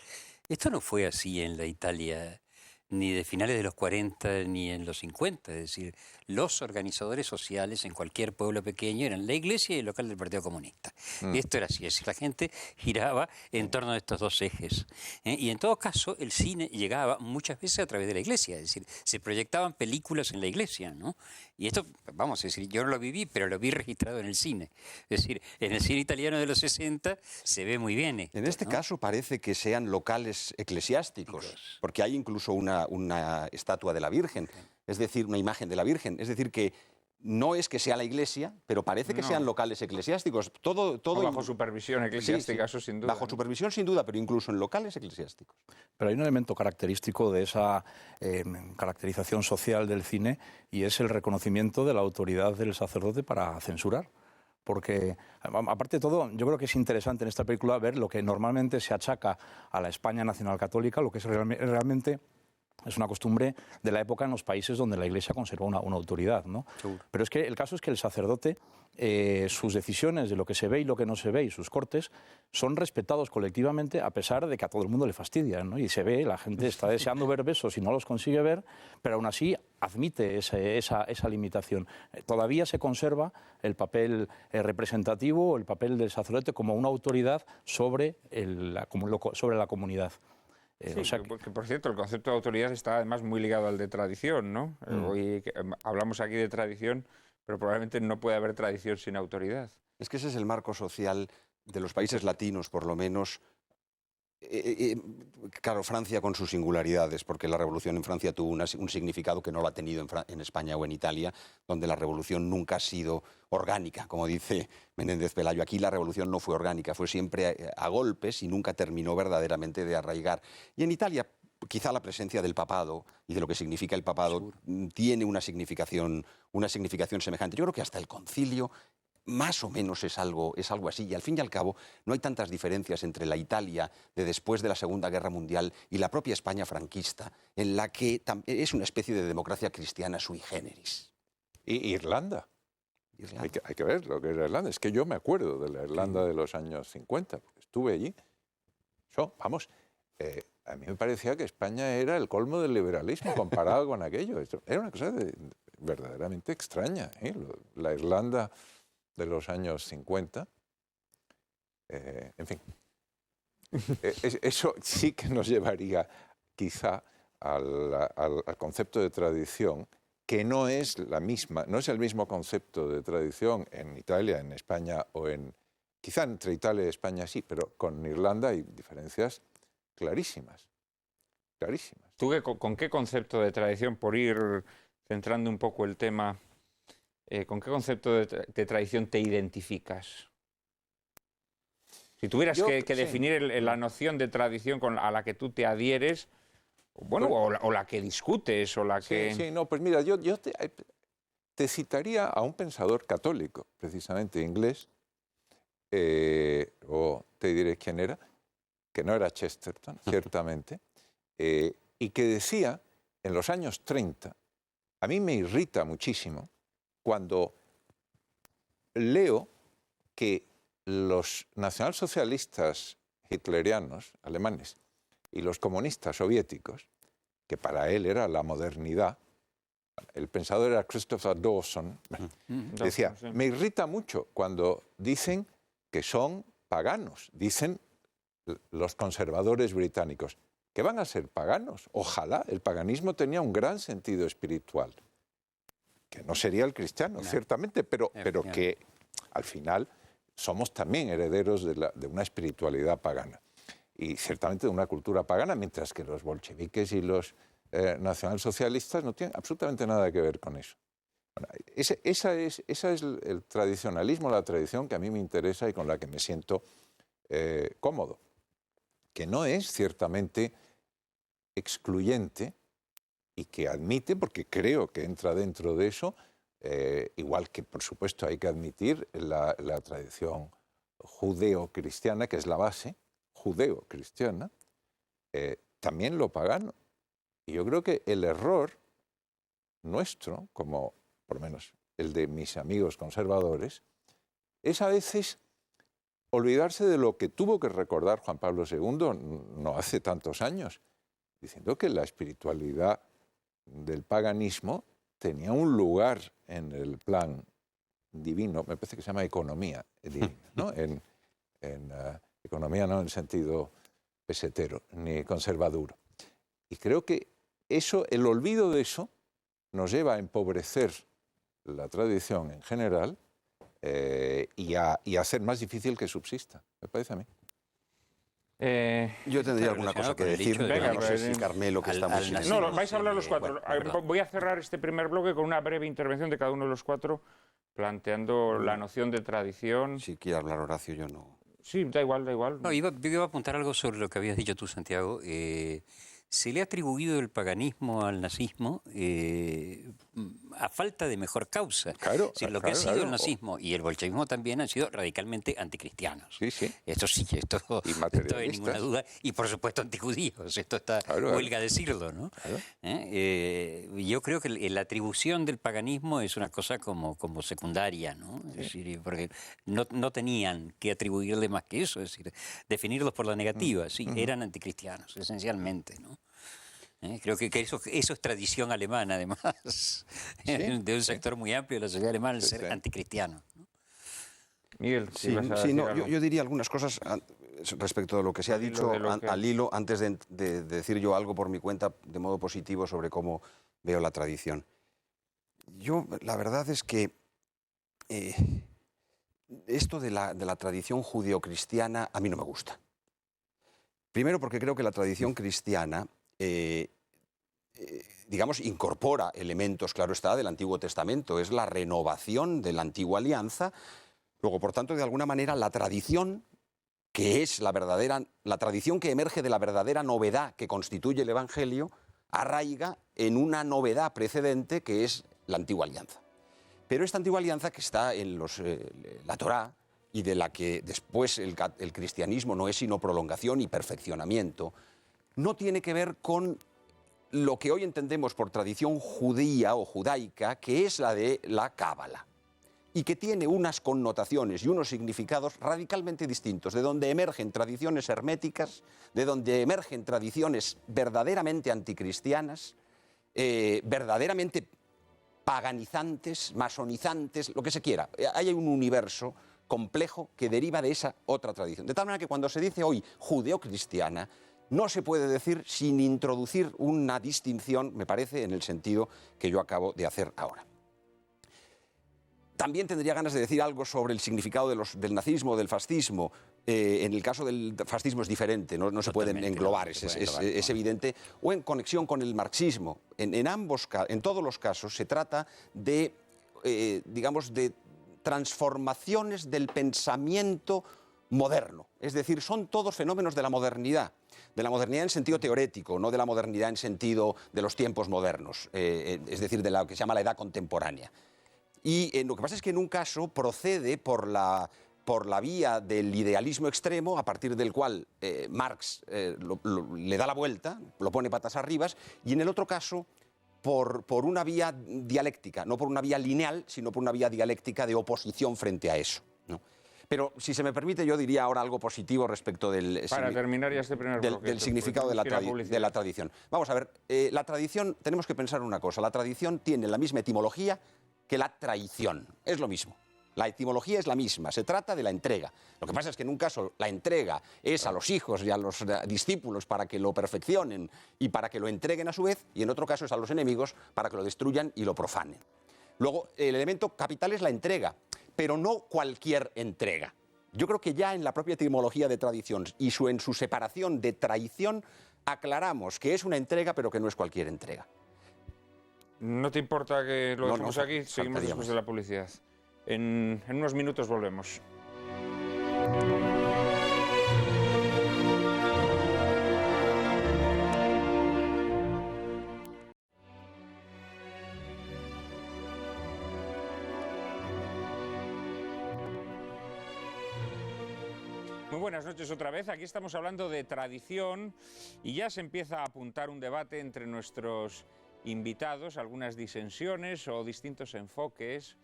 Esto no fue así en la Italia ni de finales de los 40 ni en los 50. Es decir, los organizadores sociales en cualquier pueblo pequeño eran la iglesia y el local del Partido Comunista. Y esto era así, es decir, la gente giraba en torno a estos dos ejes. Y en todo caso, el cine llegaba muchas veces a través de la iglesia, es decir, se proyectaban películas en la iglesia, ¿no? Y esto, vamos a decir, yo no lo viví, pero lo vi registrado en el cine. Es decir, en el cine italiano de los 60 se ve muy bien esto, En este ¿no? caso parece que sean locales eclesiásticos, porque hay incluso una estatua de la Virgen, es decir, una imagen de la Virgen. Es decir, que no es que sea la iglesia, pero parece que sean locales eclesiásticos. Todo O bajo supervisión eclesiástica, Sí, sí. eso sin duda. Bajo supervisión, sin duda, pero incluso en locales eclesiásticos. Pero hay un elemento característico de esa caracterización social del cine y es el reconocimiento de la autoridad del sacerdote para censurar. Porque, aparte de todo, yo creo que es interesante en esta película ver lo que normalmente se achaca a la España nacional católica, lo que es realmente es una costumbre de la época en los países donde la Iglesia conservó una autoridad, ¿no? Seguro. Pero es que el caso es que el sacerdote, sus decisiones de lo que se ve y lo que no se ve y sus cortes son respetados colectivamente a pesar de que a todo el mundo le fastidian, ¿no? Y se ve, la gente está deseando ver besos y no los consigue ver, pero aún así admite esa limitación. Todavía se conserva el papel representativo, el papel del sacerdote como una autoridad sobre la comunidad. Sí, o sea, que por cierto, el concepto de autoridad está además muy ligado al de tradición, ¿no? Hoy hablamos aquí de tradición, pero probablemente no puede haber tradición sin autoridad. Es que ese es el marco social de los países latinos, por lo menos. Claro, Francia con sus singularidades, porque la revolución en Francia tuvo un significado que no lo ha tenido en España o en Italia, donde la revolución nunca ha sido orgánica, como dice Menéndez Pelayo. Aquí la revolución no fue orgánica, fue siempre a golpes y nunca terminó verdaderamente de arraigar. Y en Italia, quizá la presencia del papado y de lo que significa el papado tiene una significación semejante. Yo creo que hasta el concilio más o menos es algo así, y al fin y al cabo no hay tantas diferencias entre la Italia de después de la Segunda Guerra Mundial y la propia España franquista, en la que es una especie de democracia cristiana sui generis. Y Irlanda. Hay que ver lo que era Irlanda. Es que yo me acuerdo de la Irlanda de los años 50, porque estuve allí. A mí me parecía que España era el colmo del liberalismo comparado con aquello. Era una cosa verdaderamente extraña, ¿eh? La Irlanda de los años 50. En fin. Eso sí que nos llevaría quizá al concepto de tradición, que no es no es el mismo concepto de tradición en Italia, en España quizá entre Italia y España sí, pero con Irlanda hay diferencias clarísimas, clarísimas. ¿Tú con qué concepto de tradición, por ir centrando un poco el tema, con qué concepto de tradición te identificas? Si tuvieras que definir la noción de tradición a la que tú te adhieres, bueno, o la que discutes, o la que... Sí, no, pues mira, yo te citaría a un pensador católico, precisamente inglés, o te diré quién era, que no era Chesterton, ciertamente, y que decía, en los años 30, a mí me irrita muchísimo cuando leo que los nacionalsocialistas hitlerianos, alemanes, y los comunistas soviéticos, que para él era la modernidad, el pensador era Christopher Dawson, decía, me irrita mucho cuando dicen que son paganos, dicen los conservadores británicos, que van a ser paganos. Ojalá, el paganismo tenía un gran sentido espiritual, que no sería el cristiano, ciertamente, pero que al final somos también herederos de una espiritualidad pagana y ciertamente de una cultura pagana, mientras que los bolcheviques y los nacionalsocialistas no tienen absolutamente nada que ver con eso. Bueno, esa es el tradicionalismo, la tradición que a mí me interesa y con la que me siento cómodo, que no es ciertamente excluyente y que admite, porque creo que entra dentro de eso, igual que por supuesto hay que admitir la tradición judeo-cristiana, que es la base, judeo-cristiana, también lo pagano. Y yo creo que el error nuestro, como por lo menos el de mis amigos conservadores, es a veces olvidarse de lo que tuvo que recordar Juan Pablo II no hace tantos años, diciendo que la espiritualidad del paganismo tenía un lugar en el plan divino, me parece que se llama economía divina, ¿no? Economía no en el sentido pesetero ni conservaduro. Y creo que el olvido de eso nos lleva a empobrecer la tradición en general y a hacer más difícil que subsista, me parece a mí. Yo tendría alguna cosa que decir, pero no sé si Carmelo, que estamos... No, vais a hablar los cuatro. Voy a cerrar este primer bloque con una breve intervención de cada uno de los cuatro, planteando la noción de tradición. Si quiere hablar Horacio, yo no... Sí, da igual. No, yo iba a apuntar algo sobre lo que habías dicho tú, Santiago. Se le ha atribuido el paganismo al nazismo a falta de mejor causa. Claro, Lo que ha sido el nazismo y el bolchevismo también han sido radicalmente anticristianos. Sí. Esto sí, esto no hay ninguna duda. Y por supuesto anticudíos, esto huelga decirlo, ¿no? Claro. Yo creo que la atribución del paganismo es una cosa como secundaria, ¿no? Sí. Es decir, porque no tenían que atribuirle más que eso, es decir, definirlos por la negativa, sí, eran anticristianos, esencialmente, ¿no? Creo que eso es tradición alemana, además, de un sector muy amplio de la sociedad alemana, el ser anticristiano, ¿no? Miguel, yo diría algunas cosas respecto de lo que se ha dicho al hilo, antes de decir yo algo por mi cuenta de modo positivo sobre cómo veo la tradición. Yo, la verdad es que esto de la tradición judeocristiana a mí no me gusta. Primero porque creo que la tradición cristiana, digamos, incorpora elementos, claro está, del Antiguo Testamento. Es la renovación de la Antigua Alianza. Luego, por tanto, de alguna manera, la tradición, que es la tradición que emerge de la verdadera novedad que constituye el Evangelio, arraiga en una novedad precedente que es la Antigua Alianza. Pero esta Antigua Alianza, que está en la Torá, y de la que después el cristianismo no es sino prolongación y perfeccionamiento, no tiene que ver con lo que hoy entendemos por tradición judía o judaica, que es la de la Cábala, y que tiene unas connotaciones y unos significados radicalmente distintos, de donde emergen tradiciones herméticas, de donde emergen tradiciones verdaderamente anticristianas, verdaderamente paganizantes, masonizantes, lo que se quiera. Hay un universo complejo que deriva de esa otra tradición. De tal manera que cuando se dice hoy judeocristiana, no se puede decir sin introducir una distinción, me parece, en el sentido que yo acabo de hacer ahora. También tendría ganas de decir algo sobre el significado del nazismo, del fascismo. En el caso del fascismo es diferente, no se pueden englobar, es evidente. O en conexión con el marxismo. En todos los casos se trata de, digamos, de transformaciones del pensamiento moderno. Es decir, son todos fenómenos de la modernidad en sentido teórico, no de la modernidad en sentido de los tiempos modernos, es decir, de lo que se llama la edad contemporánea. Y lo que pasa es que en un caso procede por la vía del idealismo extremo, a partir del cual Marx le da la vuelta, lo pone patas arriba, y en el otro caso por una vía dialéctica, no por una vía lineal, sino por una vía dialéctica de oposición frente a eso, ¿no? Pero, si se me permite, yo diría ahora algo positivo respecto del significado de la tradición. Vamos a ver, la tradición, tenemos que pensar una cosa, la tradición tiene la misma etimología que la traición, es lo mismo. La etimología es la misma, se trata de la entrega. Lo que pasa es que en un caso la entrega es a los hijos y a los discípulos para que lo perfeccionen y para que lo entreguen a su vez, y en otro caso es a los enemigos para que lo destruyan y lo profanen. Luego, el elemento capital es la entrega, pero no cualquier entrega. Yo creo que ya en la propia etimología de tradición y en su separación de traición aclaramos que es una entrega, pero que no es cualquier entrega. ¿No te importa que lo dejemos aquí? Seguimos después de la publicidad. En unos minutos volvemos. Muy buenas noches otra vez. Aquí estamos hablando de tradición y ya se empieza a apuntar un debate entre nuestros invitados, algunas disensiones o distintos enfoques.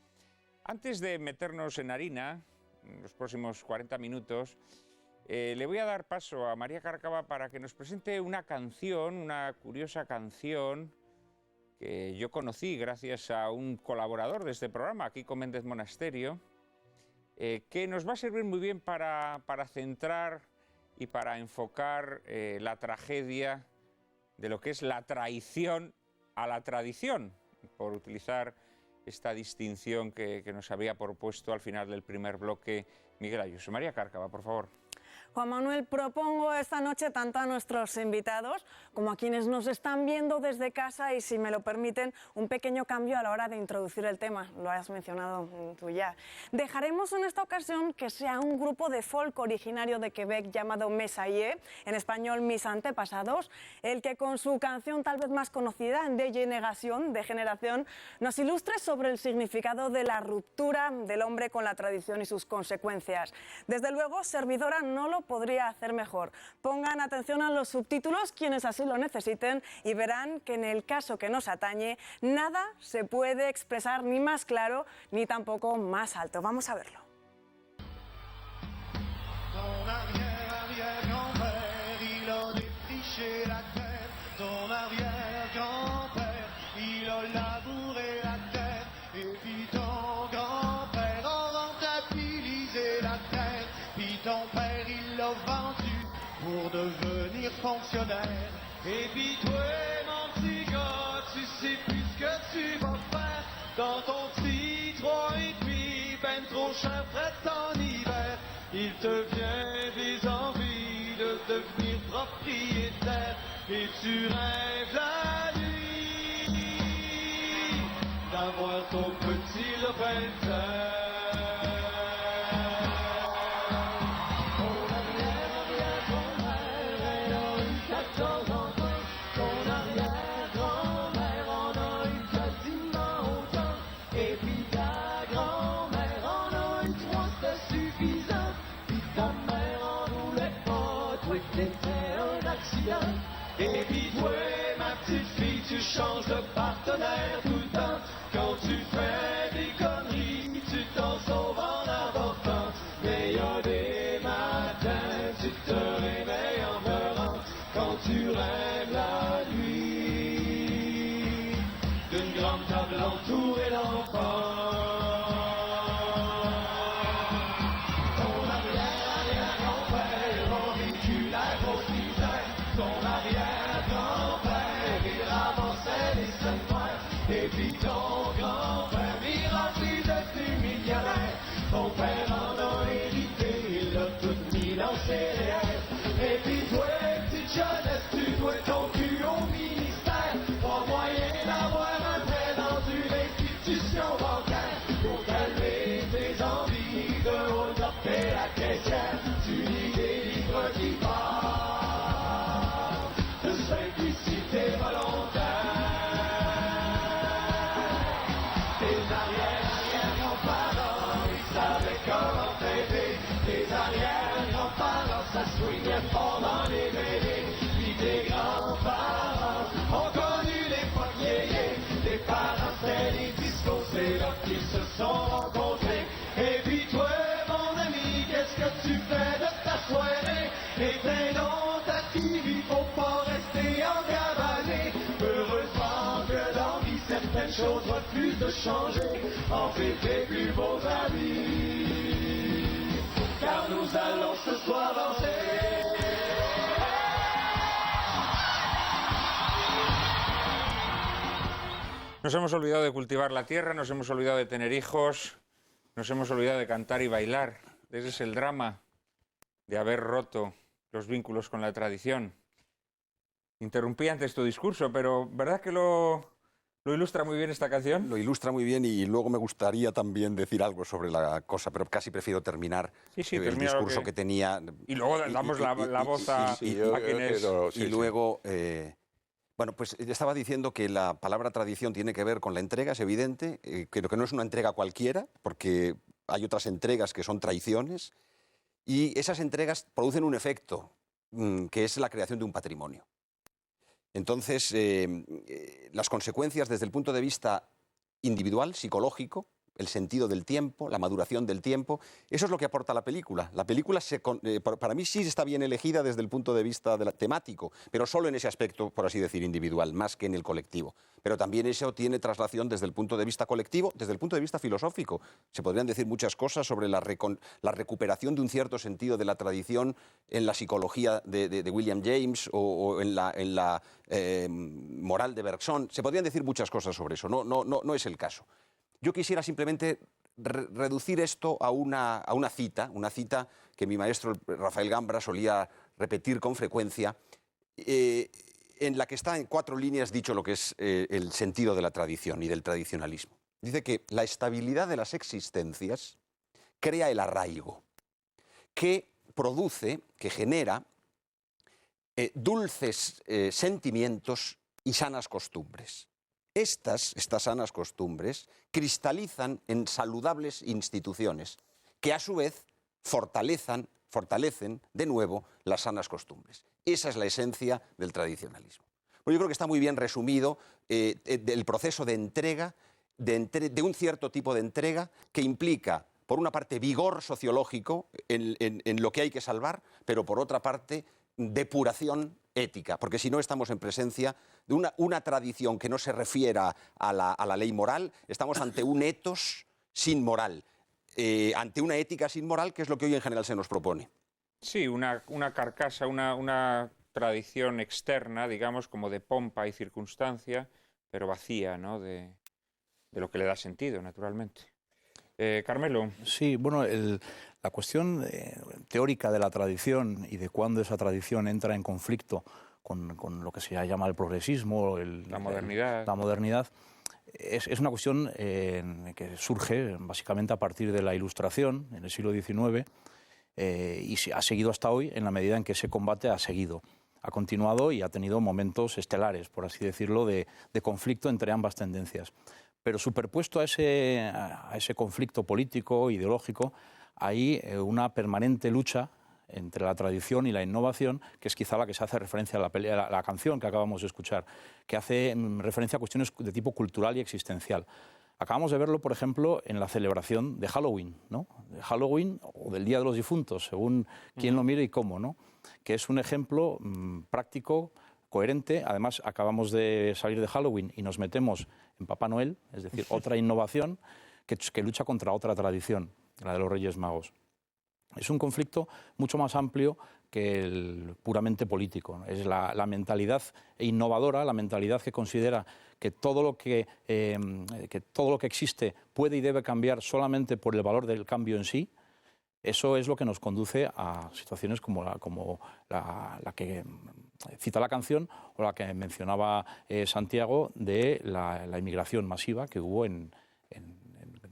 Antes de meternos en harina, en los próximos 40 minutos, le voy a dar paso a María Cárcava para que nos presente una canción, una curiosa canción que yo conocí gracias a un colaborador de este programa, Kiko Méndez Monasterio, que nos va a servir muy bien para centrar y para enfocar la tragedia de lo que es la traición a la tradición, por utilizar esta distinción que nos había propuesto al final del primer bloque Miguel Ayuso. María Cárcava, por favor. Juan Manuel, propongo esta noche tanto a nuestros invitados como a quienes nos están viendo desde casa y, si me lo permiten, un pequeño cambio a la hora de introducir el tema. Lo has mencionado tú ya. Dejaremos en esta ocasión que sea un grupo de folk originario de Quebec llamado Mes Aïeux, en español Mis Antepasados, el que con su canción tal vez más conocida, De Generación, nos ilustre sobre el significado de la ruptura del hombre con la tradición y sus consecuencias. Desde luego, servidora no lo podría hacer mejor. Pongan atención a los subtítulos quienes así lo necesiten y verán que en el caso que nos atañe nada se puede expresar ni más claro ni tampoco más alto. Vamos a verlo. Pour devenir fonctionnaire. Et puis toi, mon petit gars, tu sais plus ce que tu vas faire dans ton petit 3,5, ben trop cher près de ton hiver. Il te vient des envies de devenir propriétaire et tu rêves la nuit d'avoir ton petit lopin de terre. Et puis toi, ma petite fille, tu changes de partenaire tout le temps. Quand tu fais des conneries, tu t'en sauves en avortant. Mais y a des matins, tu te réveilles en pleurant. Quand tu rêves la nuit d'une grande table entourée d'enfants. frontières, tu lis des livres qui parlent de simplicité volontaire. Tes arrière-grands-parents, ils savaient comment t'aider. Tes arrière-grands-parents, ça swingait fort dans les mêlées. Puis tes grands-parents ont connu l'époque yéyé. Tes parents, c'était les discos, c'est là qu'ils se sont rencontrés. Et puis toi, mon ami, qu'est-ce que tu fais de ta soirée? Éteins donc ta TV, faut pas rester encavané. Heureusement que dans vie, certaines choses refusent de changer. En fait, tes plus beaux amis, car nous allons ce soir danser. Nos hemos olvidado de cultivar la tierra, nos hemos olvidado de tener hijos, nos hemos olvidado de cantar y bailar. Ese es el drama de haber roto los vínculos con la tradición. Interrumpí antes tu discurso, pero ¿verdad que lo ilustra muy bien esta canción? Lo ilustra muy bien y luego me gustaría también decir algo sobre la cosa, pero casi prefiero terminar el termina discurso que tenía. Y luego damos la voz a quienes... Y luego... bueno, pues estaba diciendo que la palabra tradición tiene que ver con la entrega, es evidente, creo que no es una entrega cualquiera, porque hay otras entregas que son traiciones, y esas entregas producen un efecto, que es la creación de un patrimonio. Entonces, las consecuencias desde el punto de vista individual, psicológico, el sentido del tiempo, la maduración del tiempo, eso es lo que aporta la película. La película, para mí, sí está bien elegida desde el punto de vista temático, pero solo en ese aspecto, por así decir, individual, más que en el colectivo. Pero también eso tiene traslación desde el punto de vista colectivo, desde el punto de vista filosófico. Se podrían decir muchas cosas sobre la recuperación de un cierto sentido de la tradición en la psicología de William James o en la moral de Bergson. Se podrían decir muchas cosas sobre eso, no es el caso. Yo quisiera simplemente reducir esto a una cita que mi maestro Rafael Gambra solía repetir con frecuencia, en la que está en 4 líneas dicho lo que es el sentido de la tradición y del tradicionalismo. Dice que la estabilidad de las existencias crea el arraigo, que produce, que genera dulces sentimientos y sanas costumbres. Estas sanas costumbres cristalizan en saludables instituciones que a su vez fortalecen de nuevo las sanas costumbres. Esa es la esencia del tradicionalismo. Bueno, yo creo que está muy bien resumido el proceso de entrega, de un cierto tipo de entrega que implica, por una parte, vigor sociológico en lo que hay que salvar, pero por otra parte, depuración ética, porque si no estamos en presencia de una tradición que no se refiera a la ley moral, estamos ante un etos sin moral, ante una ética sin moral, que es lo que hoy en general se nos propone. Sí, una carcasa, una tradición externa, digamos, como de pompa y circunstancia, pero vacía, ¿no?, de lo que le da sentido, naturalmente. Carmelo. Sí, bueno, la cuestión teórica de la tradición y de cuándo esa tradición entra en conflicto con lo que se llama el progresismo, la modernidad. La modernidad, es una cuestión que surge básicamente a partir de la Ilustración en el siglo XIX y ha seguido hasta hoy en la medida en que ese combate ha continuado y ha tenido momentos estelares, por así decirlo, de conflicto entre ambas tendencias. Pero superpuesto a ese conflicto político, ideológico, hay una permanente lucha entre la tradición y la innovación, que es quizá la que se hace referencia a la canción que acabamos de escuchar, que hace referencia a cuestiones de tipo cultural y existencial. Acabamos de verlo, por ejemplo, en la celebración de Halloween, ¿no? De Halloween o del Día de los Difuntos, según quién lo mire y cómo, ¿no? Que es un ejemplo práctico, coherente. Además, acabamos de salir de Halloween y nos metemos en Papá Noel, es decir, otra innovación que lucha contra otra tradición, la de los Reyes Magos. Es un conflicto mucho más amplio que el puramente político. Es la mentalidad innovadora, la mentalidad que considera que todo lo que existe puede y debe cambiar solamente por el valor del cambio en sí. Eso es lo que nos conduce a situaciones como la que cita la canción o la que mencionaba Santiago de la inmigración masiva que hubo en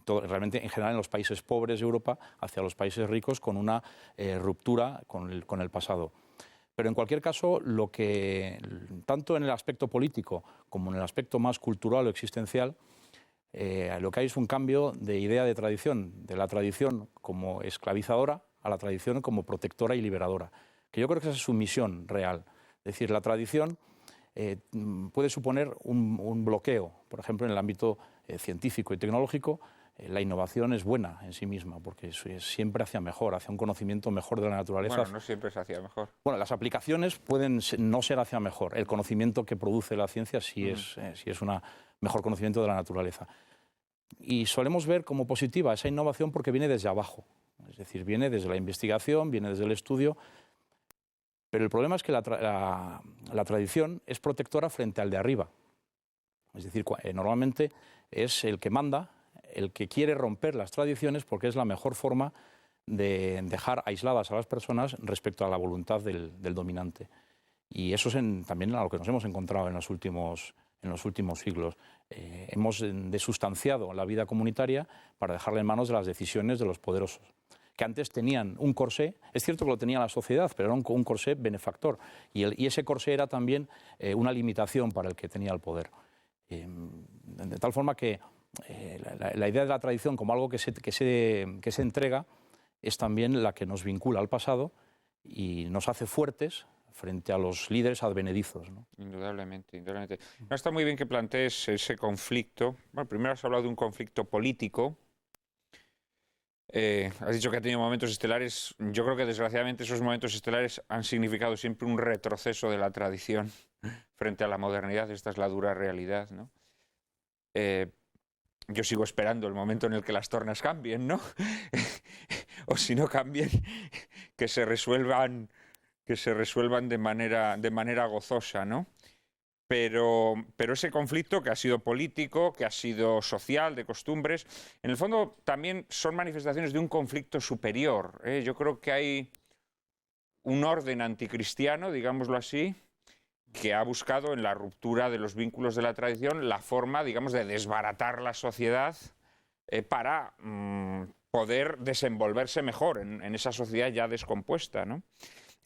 realmente en general en los países pobres de Europa hacia los países ricos con una ruptura con el pasado. Pero en cualquier caso, tanto en el aspecto político como en el aspecto más cultural o existencial, lo que hay es un cambio de idea de tradición, de la tradición como esclavizadora a la tradición como protectora y liberadora, que yo creo que esa es su misión real. Es decir, la tradición puede suponer un bloqueo, por ejemplo, en el ámbito científico y tecnológico. La innovación es buena en sí misma, porque es siempre hacia mejor, hacia un conocimiento mejor de la naturaleza. Bueno, no siempre es hacia mejor. Bueno, las aplicaciones pueden no ser hacia mejor. El conocimiento que produce la ciencia sí es un mejor conocimiento de la naturaleza. Y solemos ver como positiva esa innovación porque viene desde abajo. Es decir, viene desde la investigación, viene desde el estudio. Pero el problema es que la tradición es protectora frente al de arriba. Es decir, normalmente es el que manda, el que quiere romper las tradiciones porque es la mejor forma de dejar aisladas a las personas respecto a la voluntad del dominante. Y eso es también a lo que nos hemos encontrado en los últimos siglos. Hemos desustanciado la vida comunitaria para dejarla en manos de las decisiones de los poderosos, que antes tenían un corsé. Es cierto que lo tenía la sociedad, pero era un corsé benefactor. Y ese corsé era también una limitación para el que tenía el poder. De tal forma que la idea de la tradición como algo que se entrega es también la que nos vincula al pasado y nos hace fuertes frente a los líderes advenedizos, ¿no? Indudablemente, indudablemente. No, está muy bien que plantees ese conflicto. Bueno, primero has hablado de un conflicto político. Has dicho que ha tenido momentos estelares. Yo creo que desgraciadamente esos momentos estelares han significado siempre un retroceso de la tradición frente a la modernidad. Esta es la dura realidad, ¿no? Yo sigo esperando el momento en el que las tornas cambien, ¿no? O si no cambian, que se resuelvan de manera gozosa, ¿no? Pero ese conflicto que ha sido político, que ha sido social, de costumbres, en el fondo también son manifestaciones de un conflicto superior, ¿eh? Yo creo que hay un orden anticristiano, digámoslo así, que ha buscado en la ruptura de los vínculos de la tradición la forma, digamos, de desbaratar la sociedad para poder desenvolverse mejor en esa sociedad ya descompuesta, ¿no?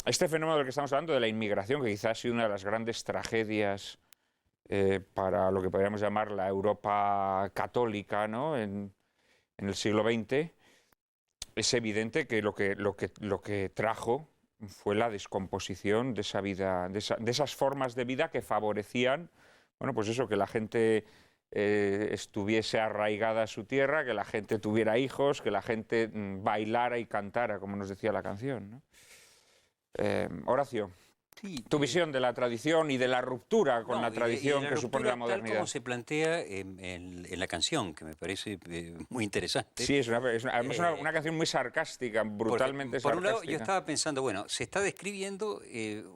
Este fenómeno del que estamos hablando, de la inmigración, que quizás ha sido una de las grandes tragedias para lo que podríamos llamar la Europa católica, ¿no? en el siglo XX, es evidente que lo que trajo fue la descomposición de esa vida, de esas formas de vida que favorecían, bueno, pues eso, que la gente estuviese arraigada a su tierra, que la gente tuviera hijos, que la gente bailara y cantara, como nos decía la canción, ¿no? Horacio, sí, tu visión de la tradición y de la ruptura con la tradición que supone la modernidad. Tal como se plantea en la canción, que me parece muy interesante. Sí, además una canción muy sarcástica, brutalmente sarcástica. Por un lado, yo estaba pensando, bueno, se está describiendo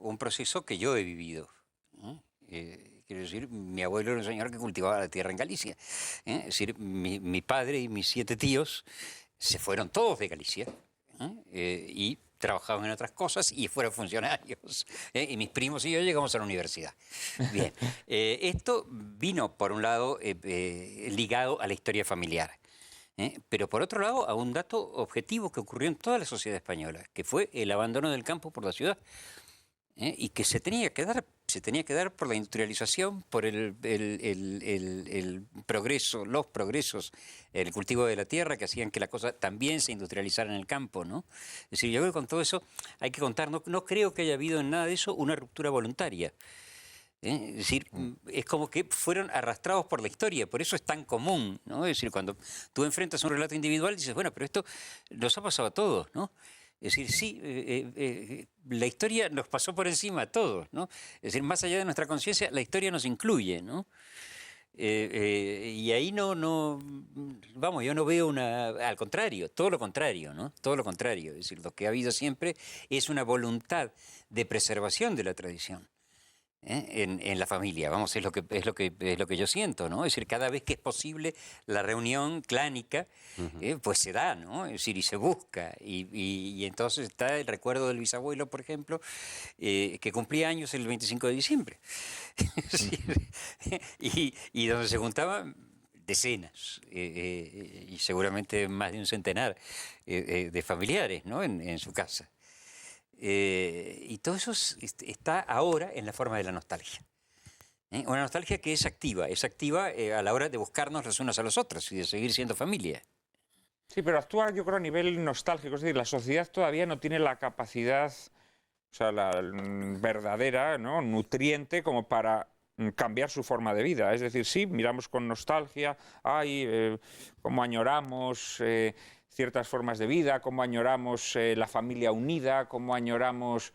un proceso que yo he vivido, ¿no? Quiero decir, mi abuelo era un señor que cultivaba la tierra en Galicia. Es decir, mi padre y mis 7 tíos se fueron todos de Galicia y trabajaban en otras cosas y fueron funcionarios. Y mis primos y yo llegamos a la universidad. Bien, esto vino, por un lado, ligado a la historia familiar. Pero por otro lado, a un dato objetivo que ocurrió en toda la sociedad española, que fue el abandono del campo por la ciudad. Y que se tenía que dar por la industrialización, por el progreso, los progresos, el cultivo de la tierra, que hacían que la cosa también se industrializara en el campo, ¿no? Es decir, yo creo que con todo eso hay que contar, no creo que haya habido en nada de eso una ruptura voluntaria. Es decir, es como que fueron arrastrados por la historia, por eso es tan común, ¿no? Es decir, cuando tú enfrentas un relato individual, dices, bueno, pero esto nos ha pasado a todos, ¿no? Es decir, sí, la historia nos pasó por encima a todos, ¿no? Es decir, más allá de nuestra conciencia, la historia nos incluye, ¿no? Y ahí vamos, yo no veo al contrario, todo lo contrario, ¿no? Todo lo contrario. Es decir, lo que ha habido siempre es una voluntad de preservación de la tradición. En la familia, vamos, es lo que yo siento, ¿no? Es decir, cada vez que es posible la reunión clánica, pues se da, ¿no? Es decir, y se busca, y entonces está el recuerdo del bisabuelo, por ejemplo, que cumplía años el 25 de diciembre. Es decir, y donde se juntaban decenas y seguramente más de un centenar de familiares, ¿no? en su casa. Y todo eso está ahora en la forma de la nostalgia. Una nostalgia que es activa a la hora de buscarnos los unos a los otros y de seguir siendo familia. Sí, pero actúa yo creo a nivel nostálgico, es decir, la sociedad todavía no tiene la capacidad, o sea, la verdadera, ¿no?, nutriente como para cambiar su forma de vida. Es decir, sí, miramos con nostalgia, cómo añoramos ciertas formas de vida, cómo añoramos la familia unida, cómo añoramos...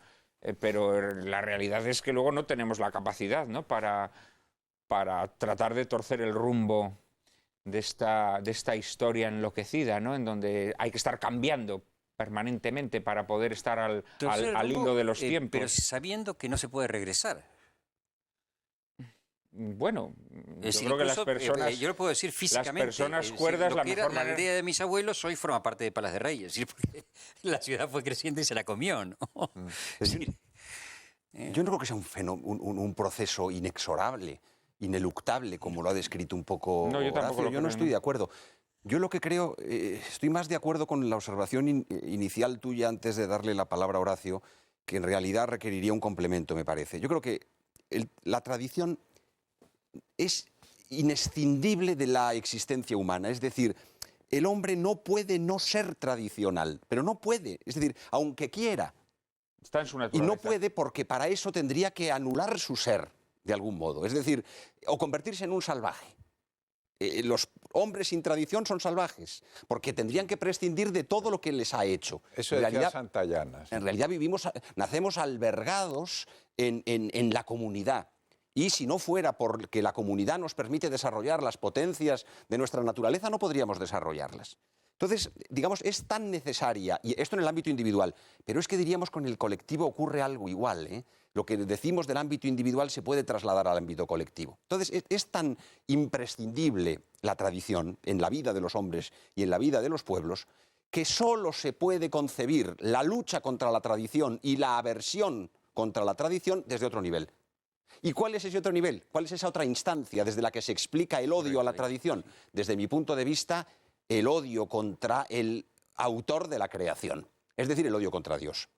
pero la realidad es que luego no tenemos la capacidad, ¿no?, para tratar de torcer el rumbo de esta historia enloquecida, ¿no?, en donde hay que estar cambiando permanentemente para poder estar al hilo de los tiempos. Pero sabiendo que no se puede regresar. Bueno, Es yo creo que las incluso, personas... yo lo puedo decir físicamente. Las personas cuerdas, lo que era la manera... aldea de mis abuelos hoy forma parte de Palas de Reyes. Es decir, porque la ciudad fue creciendo y se la comió, ¿no? Es decir, yo no creo que sea un proceso inexorable, ineluctable, como lo ha descrito un poco No, yo tampoco Horacio. Yo no estoy de acuerdo. Yo lo que creo, estoy más de acuerdo con la observación inicial tuya antes de darle la palabra a Horacio, que en realidad requeriría un complemento, me parece. Yo creo que la tradición es inescindible de la existencia humana. Es decir, el hombre no puede no ser tradicional, pero no puede. Es decir, aunque quiera. Está en su Y naturaleza. no puede porque para eso tendría que anular su ser, de algún modo. Es decir, o convertirse en un salvaje. Los hombres sin tradición son salvajes, porque tendrían que prescindir de todo lo que les ha hecho. Eso decía Santayana. En realidad nacemos albergados en la comunidad. Y si no fuera porque la comunidad nos permite desarrollar las potencias de nuestra naturaleza, no podríamos desarrollarlas. Entonces, digamos, es tan necesaria, y esto en el ámbito individual, pero es que diríamos con el colectivo ocurre algo igual, ¿eh? Lo que decimos del ámbito individual se puede trasladar al ámbito colectivo. Entonces, es tan imprescindible la tradición en la vida de los hombres y en la vida de los pueblos, que solo se puede concebir la lucha contra la tradición y la aversión contra la tradición desde otro nivel. ¿Y cuál es ese otro nivel? ¿Cuál es esa otra instancia desde la que se explica el odio a la tradición? Desde mi punto de vista, el odio contra el autor de la creación, es decir, el odio contra Dios.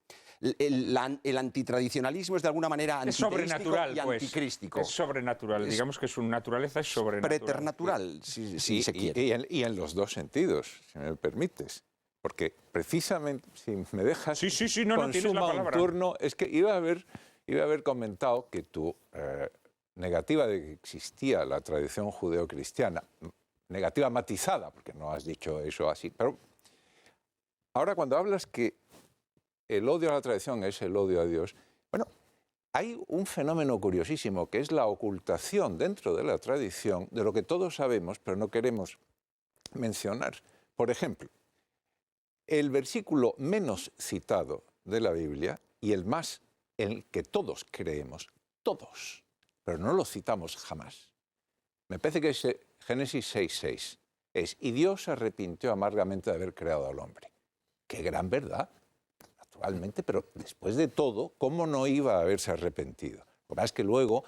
El antitradicionalismo es de alguna manera antiteístico y anticrístico. Es sobrenatural, digamos que su naturaleza es sobrenatural. Preternatural, si se quiere. Y en los dos sentidos, si me permites. Porque precisamente, si me dejas, Sí, no tienes la palabra. un turno, es que iba a haber comentado que tu negativa de que existía la tradición judeocristiana, negativa matizada, porque no has dicho eso así, pero ahora cuando hablas que el odio a la tradición es el odio a Dios, bueno, hay un fenómeno curiosísimo que es la ocultación dentro de la tradición de lo que todos sabemos, pero no queremos mencionar. Por ejemplo, el versículo menos citado de la Biblia y el más en el que todos creemos, todos, pero no lo citamos jamás. Me parece que es Génesis 6:6. Y Dios se arrepintió amargamente de haber creado al hombre. Qué gran verdad, naturalmente, pero después de todo, ¿cómo no iba a haberse arrepentido? Lo que pasa es que luego,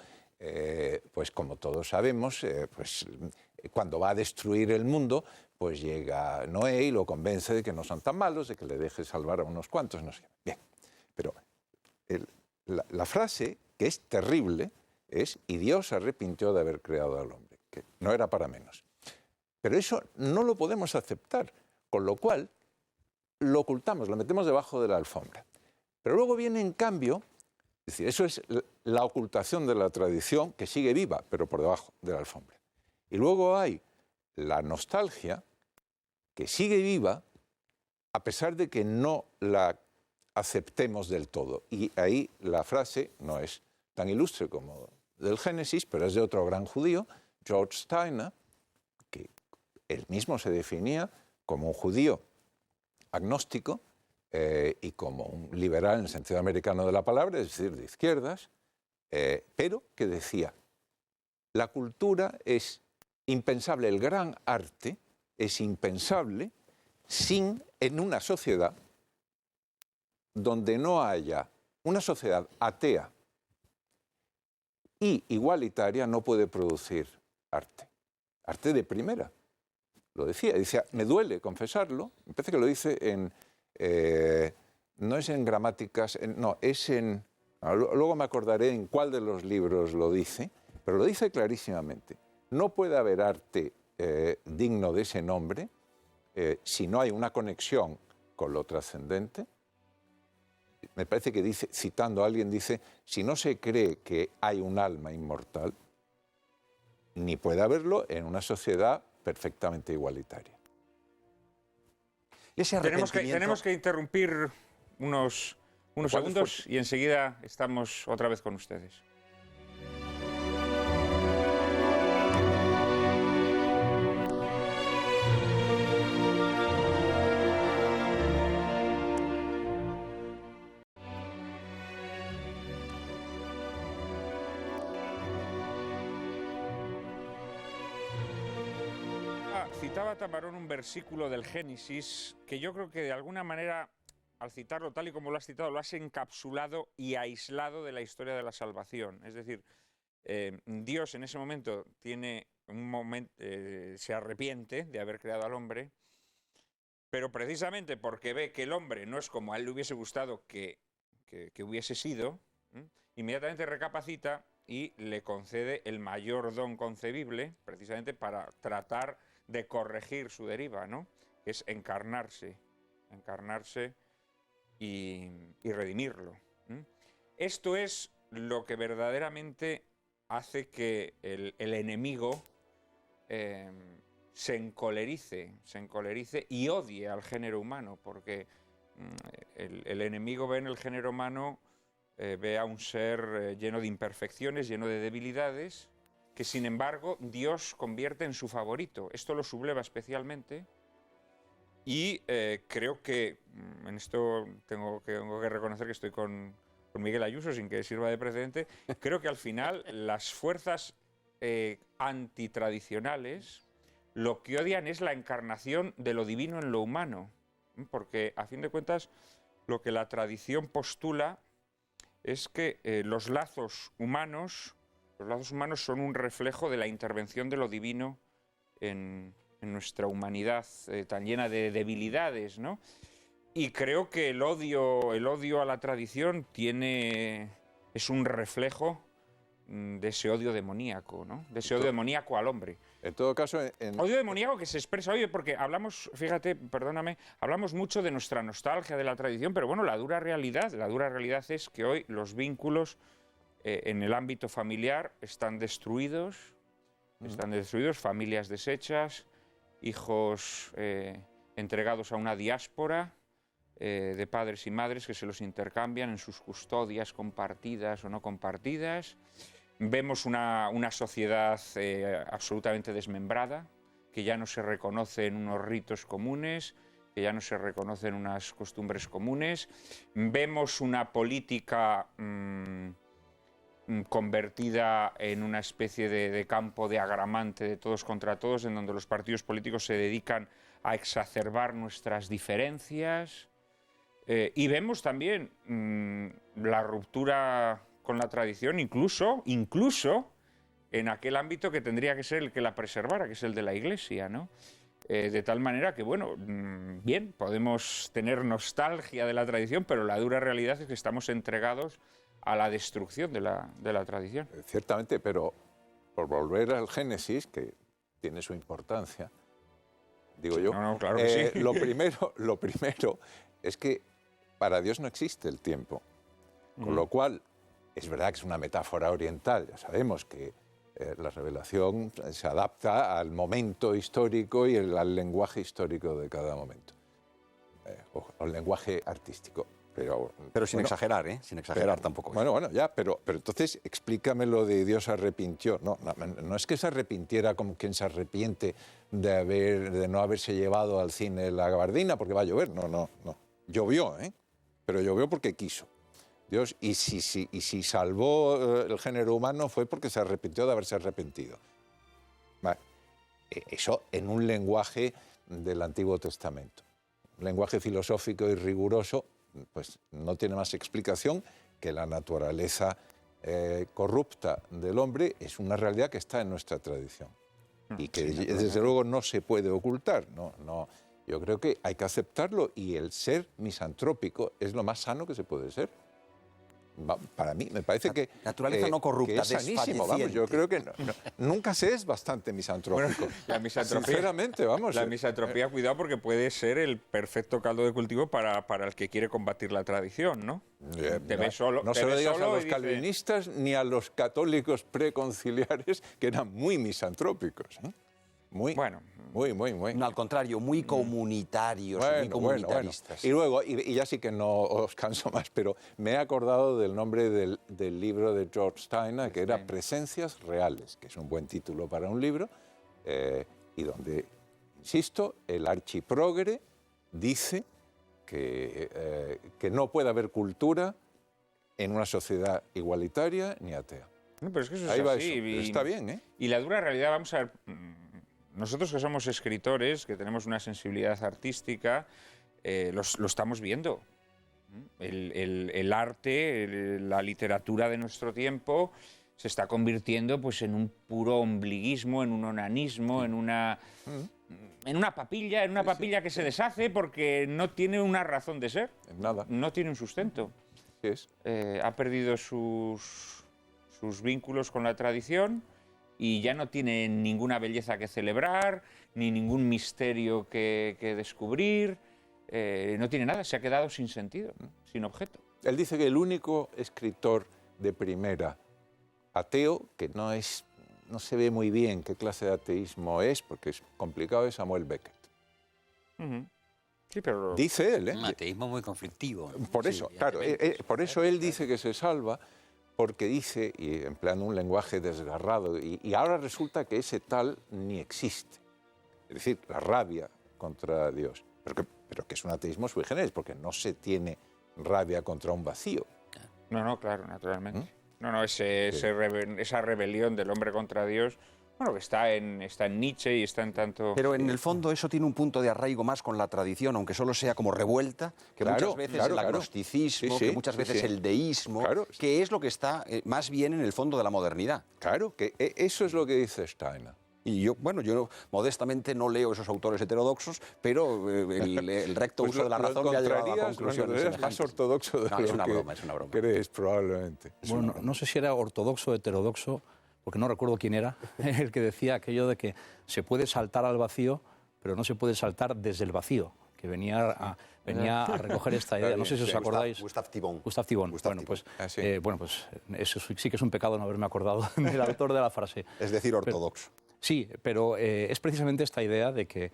pues como todos sabemos, cuando va a destruir el mundo, pues llega Noé y lo convence de que no son tan malos, de que le deje salvar a unos cuantos, no sé. Bien, pero la frase, que es terrible, es y Dios se arrepintió de haber creado al hombre, que no era para menos. Pero eso no lo podemos aceptar, con lo cual lo ocultamos, lo metemos debajo de la alfombra. Pero luego viene, en cambio, es decir, eso es la ocultación de la tradición que sigue viva, pero por debajo de la alfombra. Y luego hay la nostalgia que sigue viva a pesar de que no la aceptemos del todo. Y ahí la frase no es tan ilustre como del Génesis, pero es de otro gran judío, George Steiner, que él mismo se definía como un judío agnóstico y como un liberal en el sentido americano de la palabra, es decir, de izquierdas, pero que decía, la cultura es impensable, el gran arte es impensable en una sociedad donde no haya una sociedad atea y igualitaria no puede producir arte. arte de primera. Lo decía, me duele confesarlo, me parece que lo dice en... no es en gramáticas, no, es en... Luego me acordaré en cuál de los libros lo dice, pero lo dice clarísimamente. No puede haber arte digno de ese nombre si no hay una conexión con lo trascendente. Me parece que dice, citando a alguien, dice, si no se cree que hay un alma inmortal, ni puede haberlo en una sociedad perfectamente igualitaria. Ese arrepentimiento... Tenemos que interrumpir unos segundos y enseguida estamos otra vez con ustedes. Citaba Tamarón un versículo del Génesis que yo creo que de alguna manera, al citarlo tal y como lo has citado, lo has encapsulado y aislado de la historia de la salvación. Es decir, Dios en ese momento se arrepiente de haber creado al hombre, pero precisamente porque ve que el hombre no es como a él le hubiese gustado que hubiese sido, inmediatamente recapacita y le concede el mayor don concebible, precisamente para tratar de corregir su deriva, ¿no? Que es encarnarse y redimirlo. Esto es lo que verdaderamente hace que el enemigo se encolerice y odie al género humano, porque el enemigo ve en el género humano, ve a un ser lleno de imperfecciones, lleno de debilidades, que sin embargo Dios convierte en su favorito. Esto lo subleva especialmente y creo que, en esto tengo que reconocer que estoy con Miguel Ayuso sin que sirva de precedente, creo que al final las fuerzas antitradicionales lo que odian es la encarnación de lo divino en lo humano, porque a fin de cuentas lo que la tradición postula es que los lazos humanos son un reflejo de la intervención de lo divino en nuestra humanidad tan llena de debilidades, ¿no? Y creo que el odio a la tradición es un reflejo de ese odio demoníaco, ¿no? De ese odio demoníaco al hombre. En todo caso... Odio demoníaco que se expresa hoy, porque hablamos, fíjate, perdóname, hablamos mucho de nuestra nostalgia de la tradición, pero bueno, la dura realidad es que hoy los vínculos en el ámbito familiar están destruidos, familias deshechas, hijos entregados a una diáspora de padres y madres que se los intercambian en sus custodias compartidas o no compartidas. Vemos una sociedad absolutamente desmembrada, que ya no se reconoce en unos ritos comunes, que ya no se reconoce en unas costumbres comunes. Vemos una política convertida en una especie de campo de agramante de todos contra todos, en donde los partidos políticos se dedican a exacerbar nuestras diferencias. Y vemos también la ruptura con la tradición, incluso en aquel ámbito que tendría que ser el que la preservara, que es el de la Iglesia, ¿no? De tal manera que, bueno, bien, podemos tener nostalgia de la tradición, pero la dura realidad es que estamos entregados a la destrucción de la tradición. Ciertamente, pero por volver al Génesis, que tiene su importancia, digo yo, no, claro que sí. Lo primero es que para Dios no existe el tiempo, con lo cual es verdad que es una metáfora oriental, ya sabemos que la revelación se adapta al momento histórico y al lenguaje histórico de cada momento, o al lenguaje artístico. Pero sin exagerar, ¿eh? Sin exagerar tampoco. Bueno, ya, pero entonces explícame lo de Dios arrepintió. No es que se arrepintiera como quien se arrepiente de no haberse llevado al cine la gabardina porque va a llover. No. Llovió, pero llovió porque quiso. Dios, y si salvó el género humano fue porque se arrepintió de haberse arrepentido. Vale. Eso en un lenguaje del Antiguo Testamento. Un lenguaje filosófico y riguroso, pues no tiene más explicación que la naturaleza corrupta del hombre es una realidad que está en nuestra tradición. y que desde luego no se puede ocultar. No, yo creo que hay que aceptarlo y el ser misantrópico es lo más sano que se puede ser. Para mí, me parece que... Naturaleza no corrupta, que es sanísimo, vamos, yo creo que nunca se es bastante misantrópico. Bueno, la misantropía, sinceramente, vamos. La misantropía, cuidado, porque puede ser el perfecto caldo de cultivo para el que quiere combatir la tradición, ¿no? Te ves solo, no te se lo ves digas a solo los y dices, calvinistas ni a los católicos preconciliares, que eran muy misantrópicos. Muy, Bueno. muy. No, al contrario, muy comunitarios, muy comunitaristas. Y luego, y ya sí que no os canso más, pero me he acordado del nombre del libro de George Steiner, que era Presencias Reales, que es un buen título para un libro, y donde, insisto, el archiprogre dice que no puede haber cultura en una sociedad igualitaria ni atea. No, pero es que eso Ahí es va así. eso, pero está bien, ¿eh? Y la dura realidad, vamos a ver, nosotros que somos escritores, que tenemos una sensibilidad artística, lo estamos viendo. El arte, la literatura de nuestro tiempo se está convirtiendo pues, en un puro ombliguismo, en un onanismo, en una papilla que se deshace porque no tiene una razón de ser. Nada. No tiene un sustento. Sí es. Ha perdido sus vínculos con la tradición y ya no tiene ninguna belleza que celebrar, ni ningún misterio que descubrir. No tiene nada, se ha quedado sin sentido, sin objeto. Él dice que el único escritor de primera ateo, que no se ve muy bien qué clase de ateísmo es, porque es complicado, es Samuel Beckett. Sí, pero... Dice él, ¿eh? Un ateísmo muy conflictivo. Por eso, claro, por eso él dice que se salva, porque dice, y empleando un lenguaje desgarrado, y ahora resulta que ese tal ni existe. Es decir, la rabia contra Dios. Pero que es un ateísmo sui generis, porque no se tiene rabia contra un vacío. No, claro, naturalmente. Esa rebelión del hombre contra Dios, bueno, que está en Nietzsche y está en tanto... Pero en el fondo eso tiene un punto de arraigo más con la tradición, aunque solo sea como revuelta, que muchas veces el agnosticismo, que muchas veces el deísmo, que es lo que está más bien en el fondo de la modernidad. Claro, que eso es lo que dice Steiner. Y yo modestamente no leo esos autores heterodoxos, pero el recto uso de la razón me ha llevado a conclusiones semejantes. Más ortodoxo de es una broma. crees, probablemente. Bueno, no sé si era ortodoxo o heterodoxo, porque no recuerdo quién era, el que decía aquello de que se puede saltar al vacío, pero no se puede saltar desde el vacío, que venía a recoger esta idea. No sé si os acordáis. Gustave Thibon. Bueno, pues eso sí que es un pecado no haberme acordado del autor de la frase. Es decir, ortodoxo. Sí, pero es precisamente esta idea de que...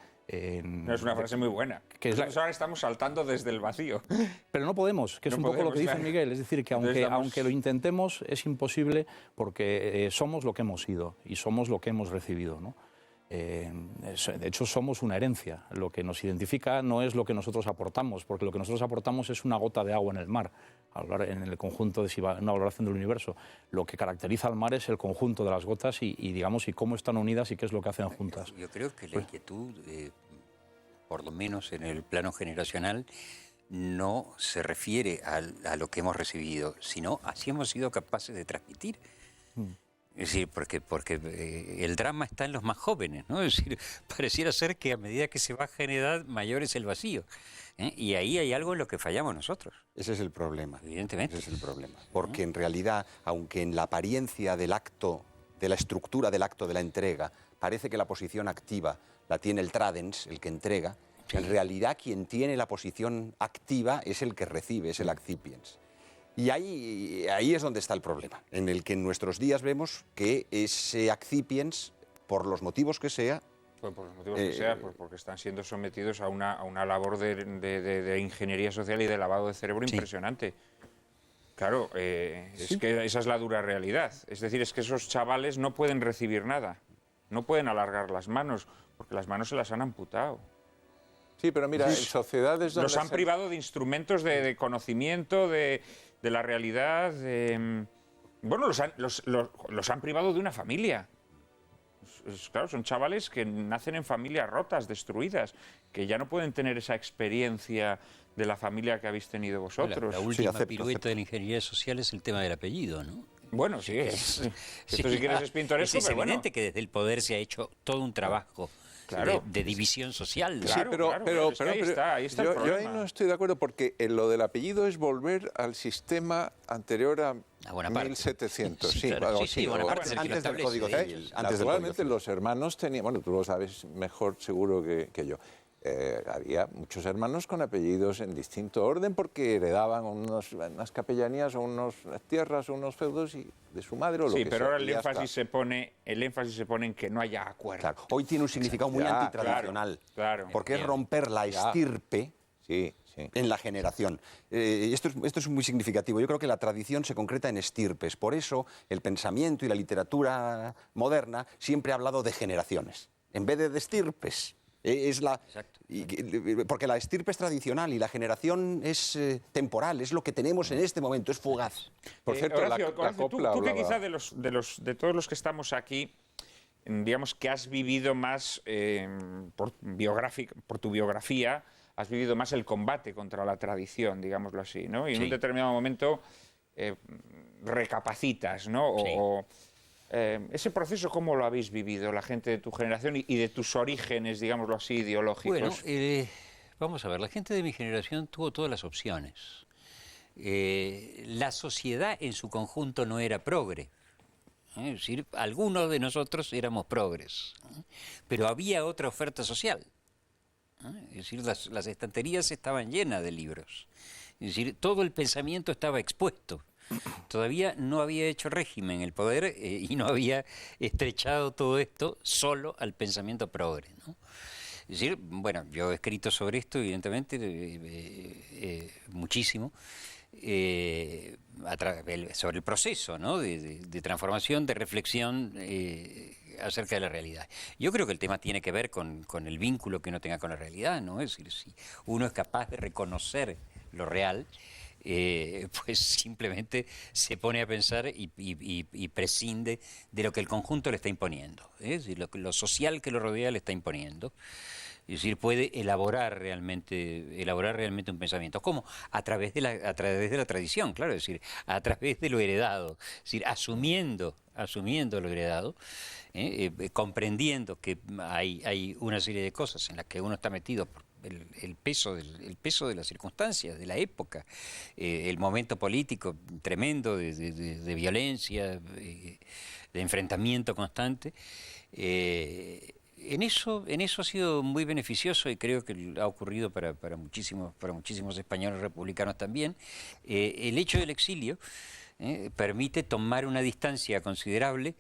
no, es una frase muy buena. Que nosotros ahora estamos saltando desde el vacío. Pero no podemos, que es un poco lo que dice Miguel. Es decir, que aunque lo intentemos, es imposible porque somos lo que hemos sido y somos lo que hemos recibido, ¿no? De hecho, somos una herencia. Lo que nos identifica no es lo que nosotros aportamos, porque lo que nosotros aportamos es una gota de agua en el mar, en el conjunto de una valoración del universo. Lo que caracteriza al mar es el conjunto de las gotas y cómo están unidas y qué es lo que hacen juntas. Yo creo que la inquietud, por lo menos en el plano generacional, no se refiere a lo que hemos recibido, sino a si hemos sido capaces de transmitir. Es decir, porque el drama está en los más jóvenes, ¿no? Es decir, pareciera ser que a medida que se baja en edad, mayor es el vacío. Y ahí hay algo en lo que fallamos nosotros. Ese es el problema. Evidentemente. Ese es el problema. Porque en realidad, aunque en la apariencia del acto, de la estructura del acto de la entrega, parece que la posición activa la tiene el tradens, el que entrega, en realidad quien tiene la posición activa es el que recibe, es el accipiens. Y ahí es donde está el problema, en el que en nuestros días vemos que ese accipiens, por los motivos que sea... Pues por los motivos que sea, porque están siendo sometidos a una labor de ingeniería social y de lavado de cerebro impresionante. Claro, es que esa es la dura realidad. Es decir, es que esos chavales no pueden recibir nada, no pueden alargar las manos, porque las manos se las han amputado. Sí, pero mira, en sociedades donde... Los han privado de instrumentos de conocimiento, de la realidad. Bueno, los han privado de una familia. Claro, son chavales que nacen en familias rotas, destruidas, que ya no pueden tener esa experiencia de la familia que habéis tenido vosotros. La última pirueta de la ingeniería social es el tema del apellido, ¿no? Bueno, sí, esto si quieres es pintoresco, es pero bueno. evidente que desde el poder se ha hecho todo un trabajo Claro. de división social. Sí, Claro, pero es que ahí está el yo ahí problema. no estoy de acuerdo porque lo del apellido es volver al sistema anterior a Bonaparte. 1700. Sí, claro. algo Sí, sí, así, Bonaparte es el que lo antes del establece. Código Civil. Antes del Código Naturalmente Civil. los hermanos tenían, bueno, tú lo sabes mejor seguro que yo, había muchos hermanos con apellidos en distinto orden porque heredaban unas capellanías o unas tierras o unos feudos de su madre o lo Sí, que pero sea, ahora y el ya énfasis está. se pone en que no haya acuerdo. Claro, hoy tiene un significado muy Ya, antitradicional, claro. porque es Bien. romper la Ya. estirpe Sí, sí. en la generación. Esto es muy significativo. Yo creo que la tradición se concreta en estirpes. Por eso el pensamiento y la literatura moderna siempre ha hablado de generaciones, en vez de estirpes. Exacto. Porque la estirpe es tradicional y la generación es temporal, es lo que tenemos en este momento, es fugaz. Por cierto, Horacio, la Horacio, copla tú que hablaba- quizá de todos los que estamos aquí, digamos que has vivido más, por tu biografía, has vivido más el combate contra la tradición, digámoslo así, ¿no? Y en Sí. un determinado momento recapacitas, ¿no? Ese proceso, ¿cómo lo habéis vivido la gente de tu generación y de tus orígenes, digámoslo así, ideológicos? Bueno, vamos a ver, la gente de mi generación tuvo todas las opciones. La sociedad en su conjunto no era progre. Es decir, algunos de nosotros éramos progres, pero había otra oferta social. Es decir, las estanterías estaban llenas de libros. Es decir, todo el pensamiento estaba expuesto. Todavía no había hecho régimen el poder y no había estrechado todo esto solo al pensamiento progre, ¿no? Es decir, bueno, yo he escrito sobre esto, evidentemente, muchísimo, sobre el proceso, ¿no? de transformación, de reflexión acerca de la realidad. Yo creo que el tema tiene que ver con el vínculo que uno tenga con la realidad, ¿no? Es decir, si uno es capaz de reconocer lo real, pues simplemente se pone a pensar y prescinde de lo que el conjunto le está imponiendo, es decir, lo social que lo rodea le está imponiendo. Es decir, puede elaborar realmente un pensamiento. ¿Cómo? A través de la tradición, claro, es decir, a través de lo heredado, es decir, asumiendo lo heredado, comprendiendo que hay una serie de cosas en las que uno está metido por el peso de las circunstancias, de la época, el momento político tremendo de violencia, de enfrentamiento constante. En eso ha sido muy beneficioso y creo que ha ocurrido para muchísimos españoles republicanos también. El hecho del exilio permite tomar una distancia considerable,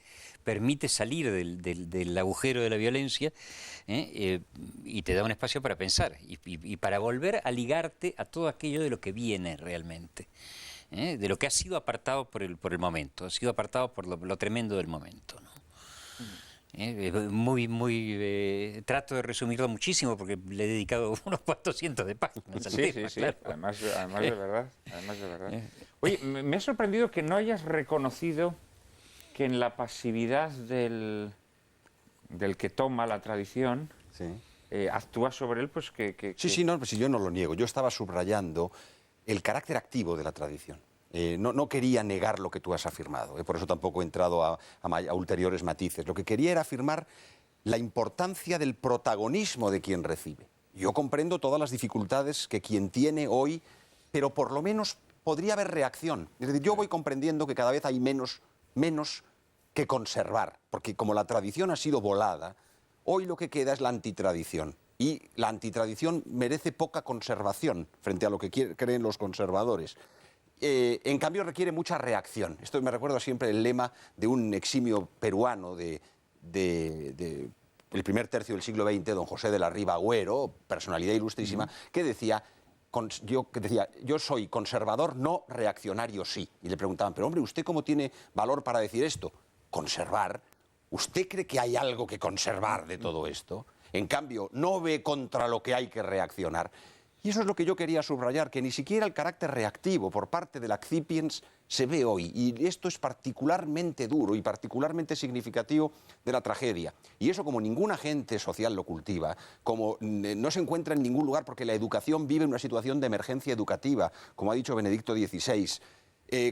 permite salir del agujero de la violencia y te da un espacio para pensar y para volver a ligarte a todo aquello de lo que viene realmente, de lo que ha sido apartado por el momento, ha sido apartado por lo tremendo del momento, ¿no? Trato de resumirlo muchísimo porque le he dedicado unos cuantos cientos de páginas al tema, Sí, claro. además de verdad. Oye, me ha sorprendido que no hayas reconocido que en la pasividad del que toma la tradición, Sí. actúa sobre él, pues que... Sí, no, pues yo no lo niego. Yo estaba subrayando el carácter activo de la tradición. No quería negar lo que tú has afirmado, por eso tampoco he entrado a ulteriores matices. Lo que quería era afirmar la importancia del protagonismo de quien recibe. Yo comprendo todas las dificultades que quien tiene hoy, pero por lo menos podría haber reacción. Es decir, yo voy comprendiendo que cada vez hay menos que conservar, porque como la tradición ha sido volada, hoy lo que queda es la antitradición. Y la antitradición merece poca conservación frente a lo que creen los conservadores. En cambio requiere mucha reacción. Esto me recuerda siempre el lema de un eximio peruano del primer tercio del siglo XX, don José de la Riva Agüero, personalidad ilustrísima, que decía, yo soy conservador, no reaccionario, sí. Y le preguntaban, pero hombre, ¿usted cómo tiene valor para decir esto? Conservar. ¿Usted cree que hay algo que conservar de todo esto? En cambio, no ve contra lo que hay que reaccionar. Y eso es lo que yo quería subrayar, que ni siquiera el carácter reactivo por parte del accipiens se ve hoy. Y esto es particularmente duro y particularmente significativo de la tragedia. Y eso como ningún agente social lo cultiva, como no se encuentra en ningún lugar porque la educación vive una situación de emergencia educativa, como ha dicho Benedicto XVI.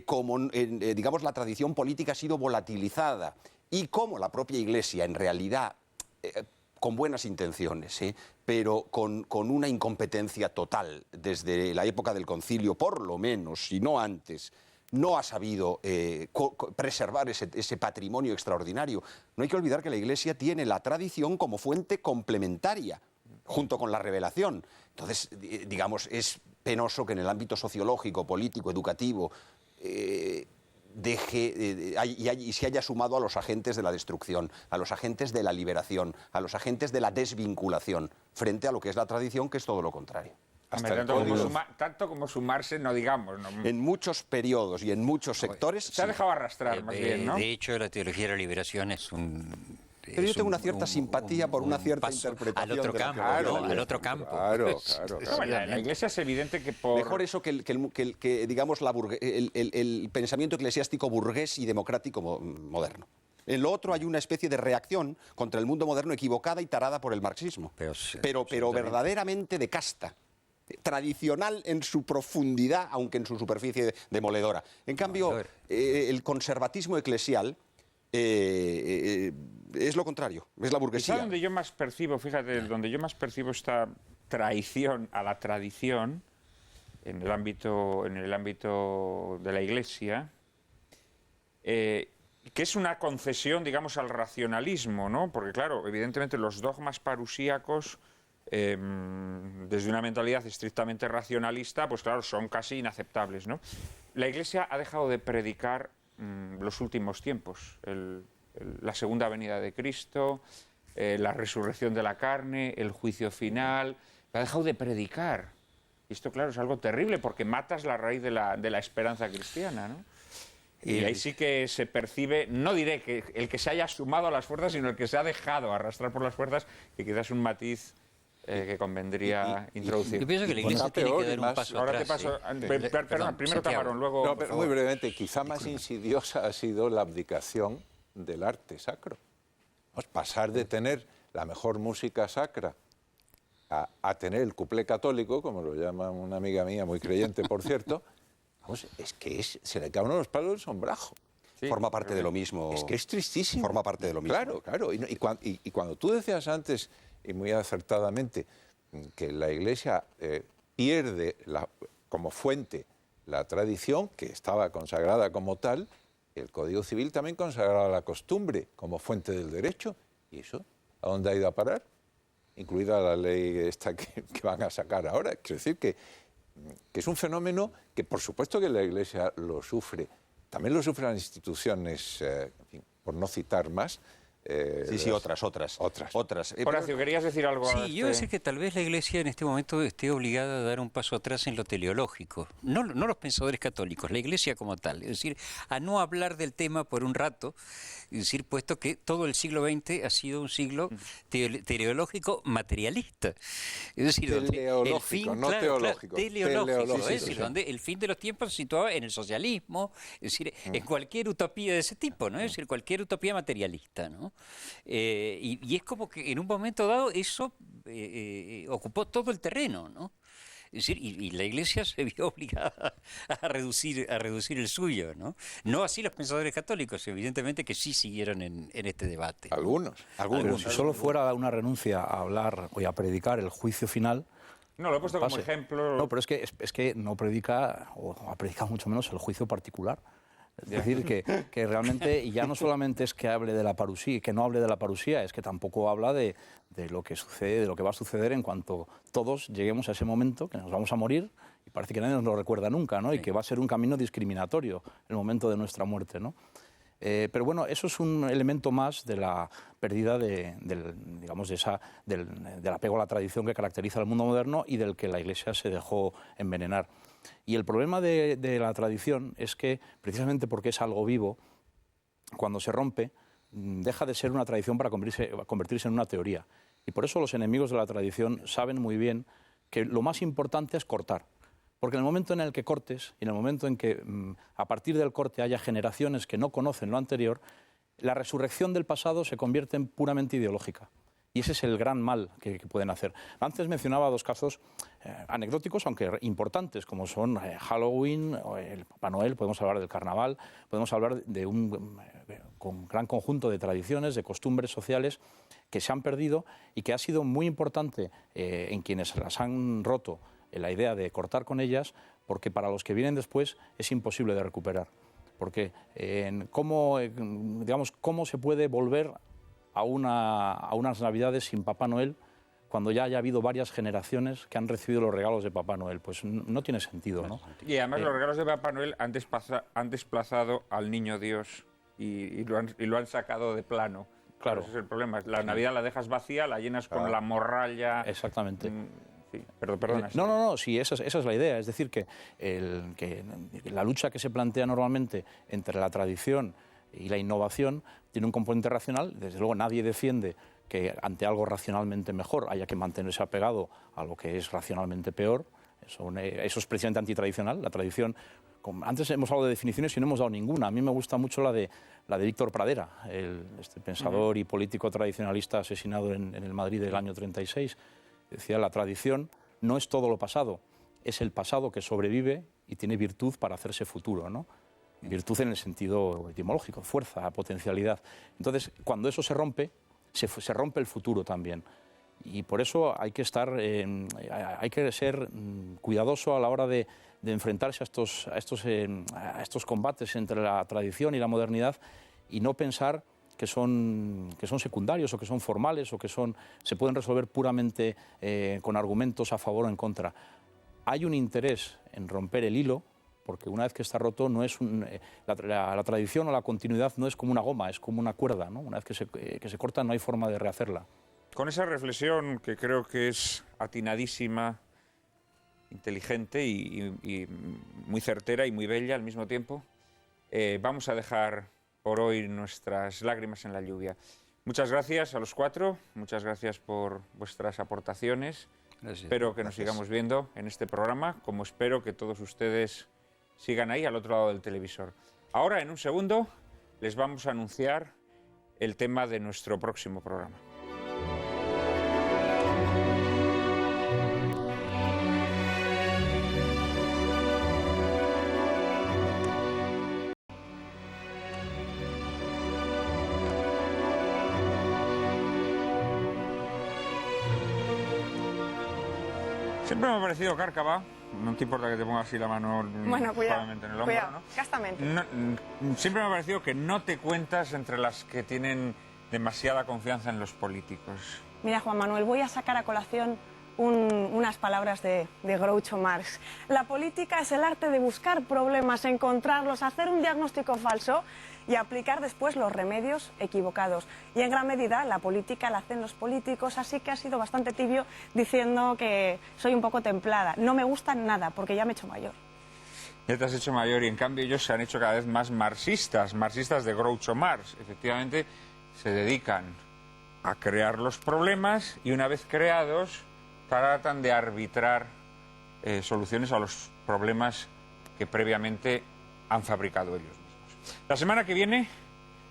como digamos, la tradición política ha sido volatilizada y como la propia Iglesia, en realidad, con buenas intenciones, pero con una incompetencia total desde la época del concilio, por lo menos, si no antes, no ha sabido preservar ese patrimonio extraordinario. No hay que olvidar que la Iglesia tiene la tradición como fuente complementaria, junto con la revelación. Entonces, digamos, es penoso que en el ámbito sociológico, político, educativo, y se haya sumado a los agentes de la destrucción, a los agentes de la liberación, a los agentes de la desvinculación, frente a lo que es la tradición, que es todo lo contrario. Tanto como sumarse, no digamos. No. En muchos periodos y en muchos sectores... Se ha dejado arrastrar, más bien, ¿no? De hecho, la teología de la liberación es un... Pero yo tengo una cierta simpatía por una cierta interpretación. Al otro campo, ¿no? Al otro campo. Claro. La Iglesia es evidente que por... Mejor eso que digamos, el pensamiento eclesiástico burgués y democrático moderno. En lo otro hay una especie de reacción contra el mundo moderno equivocada y tarada por el marxismo. Pero verdaderamente de casta. Tradicional en su profundidad, aunque en su superficie demoledora. En cambio, el conservatismo eclesial es lo contrario, es la burguesía. Quizá donde yo más percibo, fíjate, donde yo más percibo esta traición a la tradición en el ámbito de la Iglesia, que es una concesión, digamos, al racionalismo, ¿no? Porque claro, evidentemente los dogmas parusíacos, desde una mentalidad estrictamente racionalista, pues claro, son casi inaceptables, ¿no? La Iglesia ha dejado de predicar los últimos tiempos, la segunda venida de Cristo, la resurrección de la carne, el juicio final. Ha dejado de predicar. Y esto, claro, es algo terrible porque matas la raíz de la esperanza cristiana, ¿no? Y ahí sí que se percibe, no diré que el que se haya sumado a las fuerzas, sino el que se ha dejado arrastrar por las fuerzas, que quizás es un matiz que convendría introducir. Yo pienso que la Iglesia tiene que dar un paso ahora atrás. te paso, perdón, primero Tamarón, luego... No, pero muy brevemente, quizá más insidiosa ha sido la abdicación del arte sacro. Pues pasar de tener la mejor música sacra a tener el cuplé católico, como lo llama una amiga mía, muy creyente, por cierto, vamos, es que se le cae uno los palos del sombrajo. Sí, forma parte de lo mismo. Es que es tristísimo. Forma parte de lo mismo. Claro. Y cuando tú decías antes, y muy acertadamente, que la Iglesia pierde como fuente la tradición, que estaba consagrada como tal, el Código Civil también consagraba la costumbre como fuente del derecho. ¿Y eso a dónde ha ido a parar? Incluida la ley esta que van a sacar ahora. Quiero decir que es un fenómeno que, por supuesto, que la Iglesia lo sufre. También lo sufren las instituciones, en fin, por no citar más. Otras. Horacio, ¿querías decir algo? Sí, yo decir que tal vez la Iglesia en este momento esté obligada a dar un paso atrás en lo teleológico. No los pensadores católicos, la Iglesia como tal. Es decir, a no hablar del tema por un rato, es decir, puesto que todo el siglo XX ha sido un siglo teleológico materialista. Es decir, teleológico, no teológico. Teleológico, es decir, donde el fin de los tiempos se situaba en el socialismo, es decir, en cualquier utopía de ese tipo, ¿no? Es decir, cualquier utopía materialista, ¿no? Y es como que en un momento dado eso ocupó todo el terreno, ¿no? Es decir, y la Iglesia se vio obligada a reducir el suyo, ¿no? No así los pensadores católicos, evidentemente que sí siguieron en este debate. Algunos. Pero si solo fuera una renuncia a hablar y a predicar el juicio final... No, lo he puesto como ejemplo... No, pero es que no predica, o ha predicado mucho menos el juicio particular. Es decir, que realmente, y ya no solamente es que hable de la parusía, que no hable de la parusía, es que tampoco habla de lo que sucede, de lo que va a suceder en cuanto todos lleguemos a ese momento, que nos vamos a morir, y parece que nadie nos lo recuerda nunca, ¿no? Y que va a ser un camino discriminatorio el momento de nuestra muerte, ¿no? Pero bueno, eso es un elemento más de la pérdida del apego a la tradición que caracteriza al mundo moderno y del que la Iglesia se dejó envenenar. Y el problema de la tradición es que, precisamente porque es algo vivo, cuando se rompe, deja de ser una tradición para convertirse en una teoría. Y por eso los enemigos de la tradición saben muy bien que lo más importante es cortar. Porque en el momento en el que cortes, y en el momento en que a partir del corte haya generaciones que no conocen lo anterior, la resurrección del pasado se convierte en puramente ideológica. Y ese es el gran mal que pueden hacer. Antes mencionaba dos casos anecdóticos, aunque importantes, como son Halloween, o el Papá Noel, podemos hablar del carnaval, podemos hablar de un gran conjunto de tradiciones, de costumbres sociales que se han perdido y que ha sido muy importante en quienes las han roto la idea de cortar con ellas, porque para los que vienen después es imposible de recuperar. Porque ¿cómo se puede volver a unas Navidades sin Papá Noel cuando ya haya habido varias generaciones que han recibido los regalos de Papá Noel? Pues no tiene sentido, ¿no? Y además los regalos de Papá Noel han desplazado al Niño Dios y lo han sacado de plano. Claro. Ese es el problema. La Navidad la dejas vacía, la llenas con la morralla. Exactamente. Sí, perdona. No, sí, esa es la idea. Es decir, que la lucha que se plantea normalmente entre la tradición y la innovación tiene un componente racional. Desde luego nadie defiende que ante algo racionalmente mejor haya que mantenerse apegado a lo que es racionalmente peor. Eso es precisamente antitradicional. La tradición, antes hemos hablado de definiciones y no hemos dado ninguna. A mí me gusta mucho la de Víctor Pradera, este pensador y político tradicionalista asesinado en el Madrid del año 36. Decía, la tradición no es todo lo pasado, es el pasado que sobrevive y tiene virtud para hacerse futuro, ¿no? Virtud en el sentido etimológico, fuerza, potencialidad. Entonces, cuando eso se rompe, se rompe el futuro también. Y por eso hay que ser cuidadoso a la hora de enfrentarse a estos combates entre la tradición y la modernidad y no pensar que son secundarios o que son formales o que se pueden resolver puramente con argumentos a favor o en contra. Hay un interés en romper el hilo, porque una vez que está roto no es la tradición o la continuidad no es como una goma, es como una cuerda, ¿no? Una vez que se corta no hay forma de rehacerla. Con esa reflexión que creo que es atinadísima, inteligente y muy certera y muy bella al mismo tiempo, vamos a dejar por hoy nuestras lágrimas en la lluvia. Muchas gracias a los cuatro, muchas gracias por vuestras aportaciones. Gracias. Espero que nos sigamos viendo en este programa, como espero que todos ustedes sigan ahí al otro lado del televisor. Ahora, en un segundo, les vamos a anunciar el tema de nuestro próximo programa. Siempre me ha parecido, Cárcava, no te importa que te ponga así la mano suavemente en el hombro, ¿no? Castamente. Siempre me ha parecido que no te cuentas entre las que tienen demasiada confianza en los políticos. Mira, Juan Manuel, voy a sacar a colación unas palabras de Groucho Marx. La política es el arte de buscar problemas, encontrarlos, hacer un diagnóstico falso y aplicar después los remedios equivocados. Y en gran medida la política la hacen los políticos, así que ha sido bastante tibio diciendo que soy un poco templada. No me gusta nada, porque ya me he hecho mayor. Ya te has hecho mayor y en cambio ellos se han hecho cada vez más marxistas de Groucho Marx. Efectivamente, se dedican a crear los problemas y una vez creados tratan de arbitrar soluciones a los problemas que previamente han fabricado ellos mismos. La semana que viene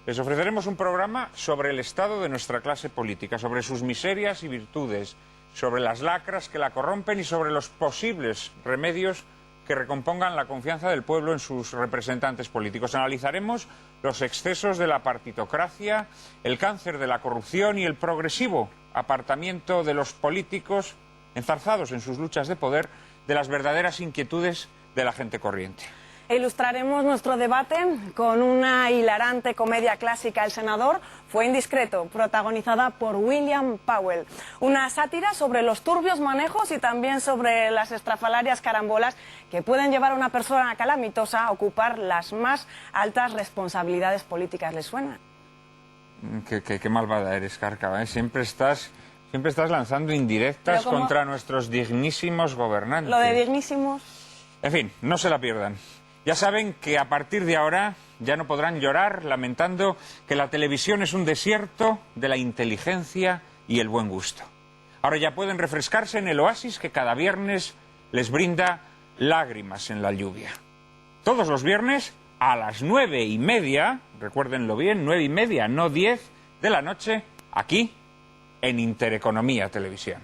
les ofreceremos un programa sobre el estado de nuestra clase política, sobre sus miserias y virtudes, sobre las lacras que la corrompen y sobre los posibles remedios que recompongan la confianza del pueblo en sus representantes políticos. Analizaremos los excesos de la partitocracia, el cáncer de la corrupción y el progresivo apartamiento de los políticos enzarzados en sus luchas de poder de las verdaderas inquietudes de la gente corriente. Ilustraremos nuestro debate con una hilarante comedia clásica, El senador fue indiscreto, protagonizada por William Powell. Una sátira sobre los turbios manejos y también sobre las estrafalarias carambolas que pueden llevar a una persona calamitosa a ocupar las más altas responsabilidades políticas. ¿Les suena? Qué malvada eres, Cárcava, ¿eh? Siempre estás lanzando indirectas contra nuestros dignísimos gobernantes. Lo de dignísimos. En fin, no se la pierdan. Ya saben que a partir de ahora ya no podrán llorar lamentando que la televisión es un desierto de la inteligencia y el buen gusto. Ahora ya pueden refrescarse en el oasis que cada viernes les brinda lágrimas en la lluvia. Todos los viernes a las 9:30, recuérdenlo bien, 9:30, no 10 de la noche, aquí en Intereconomía Televisión.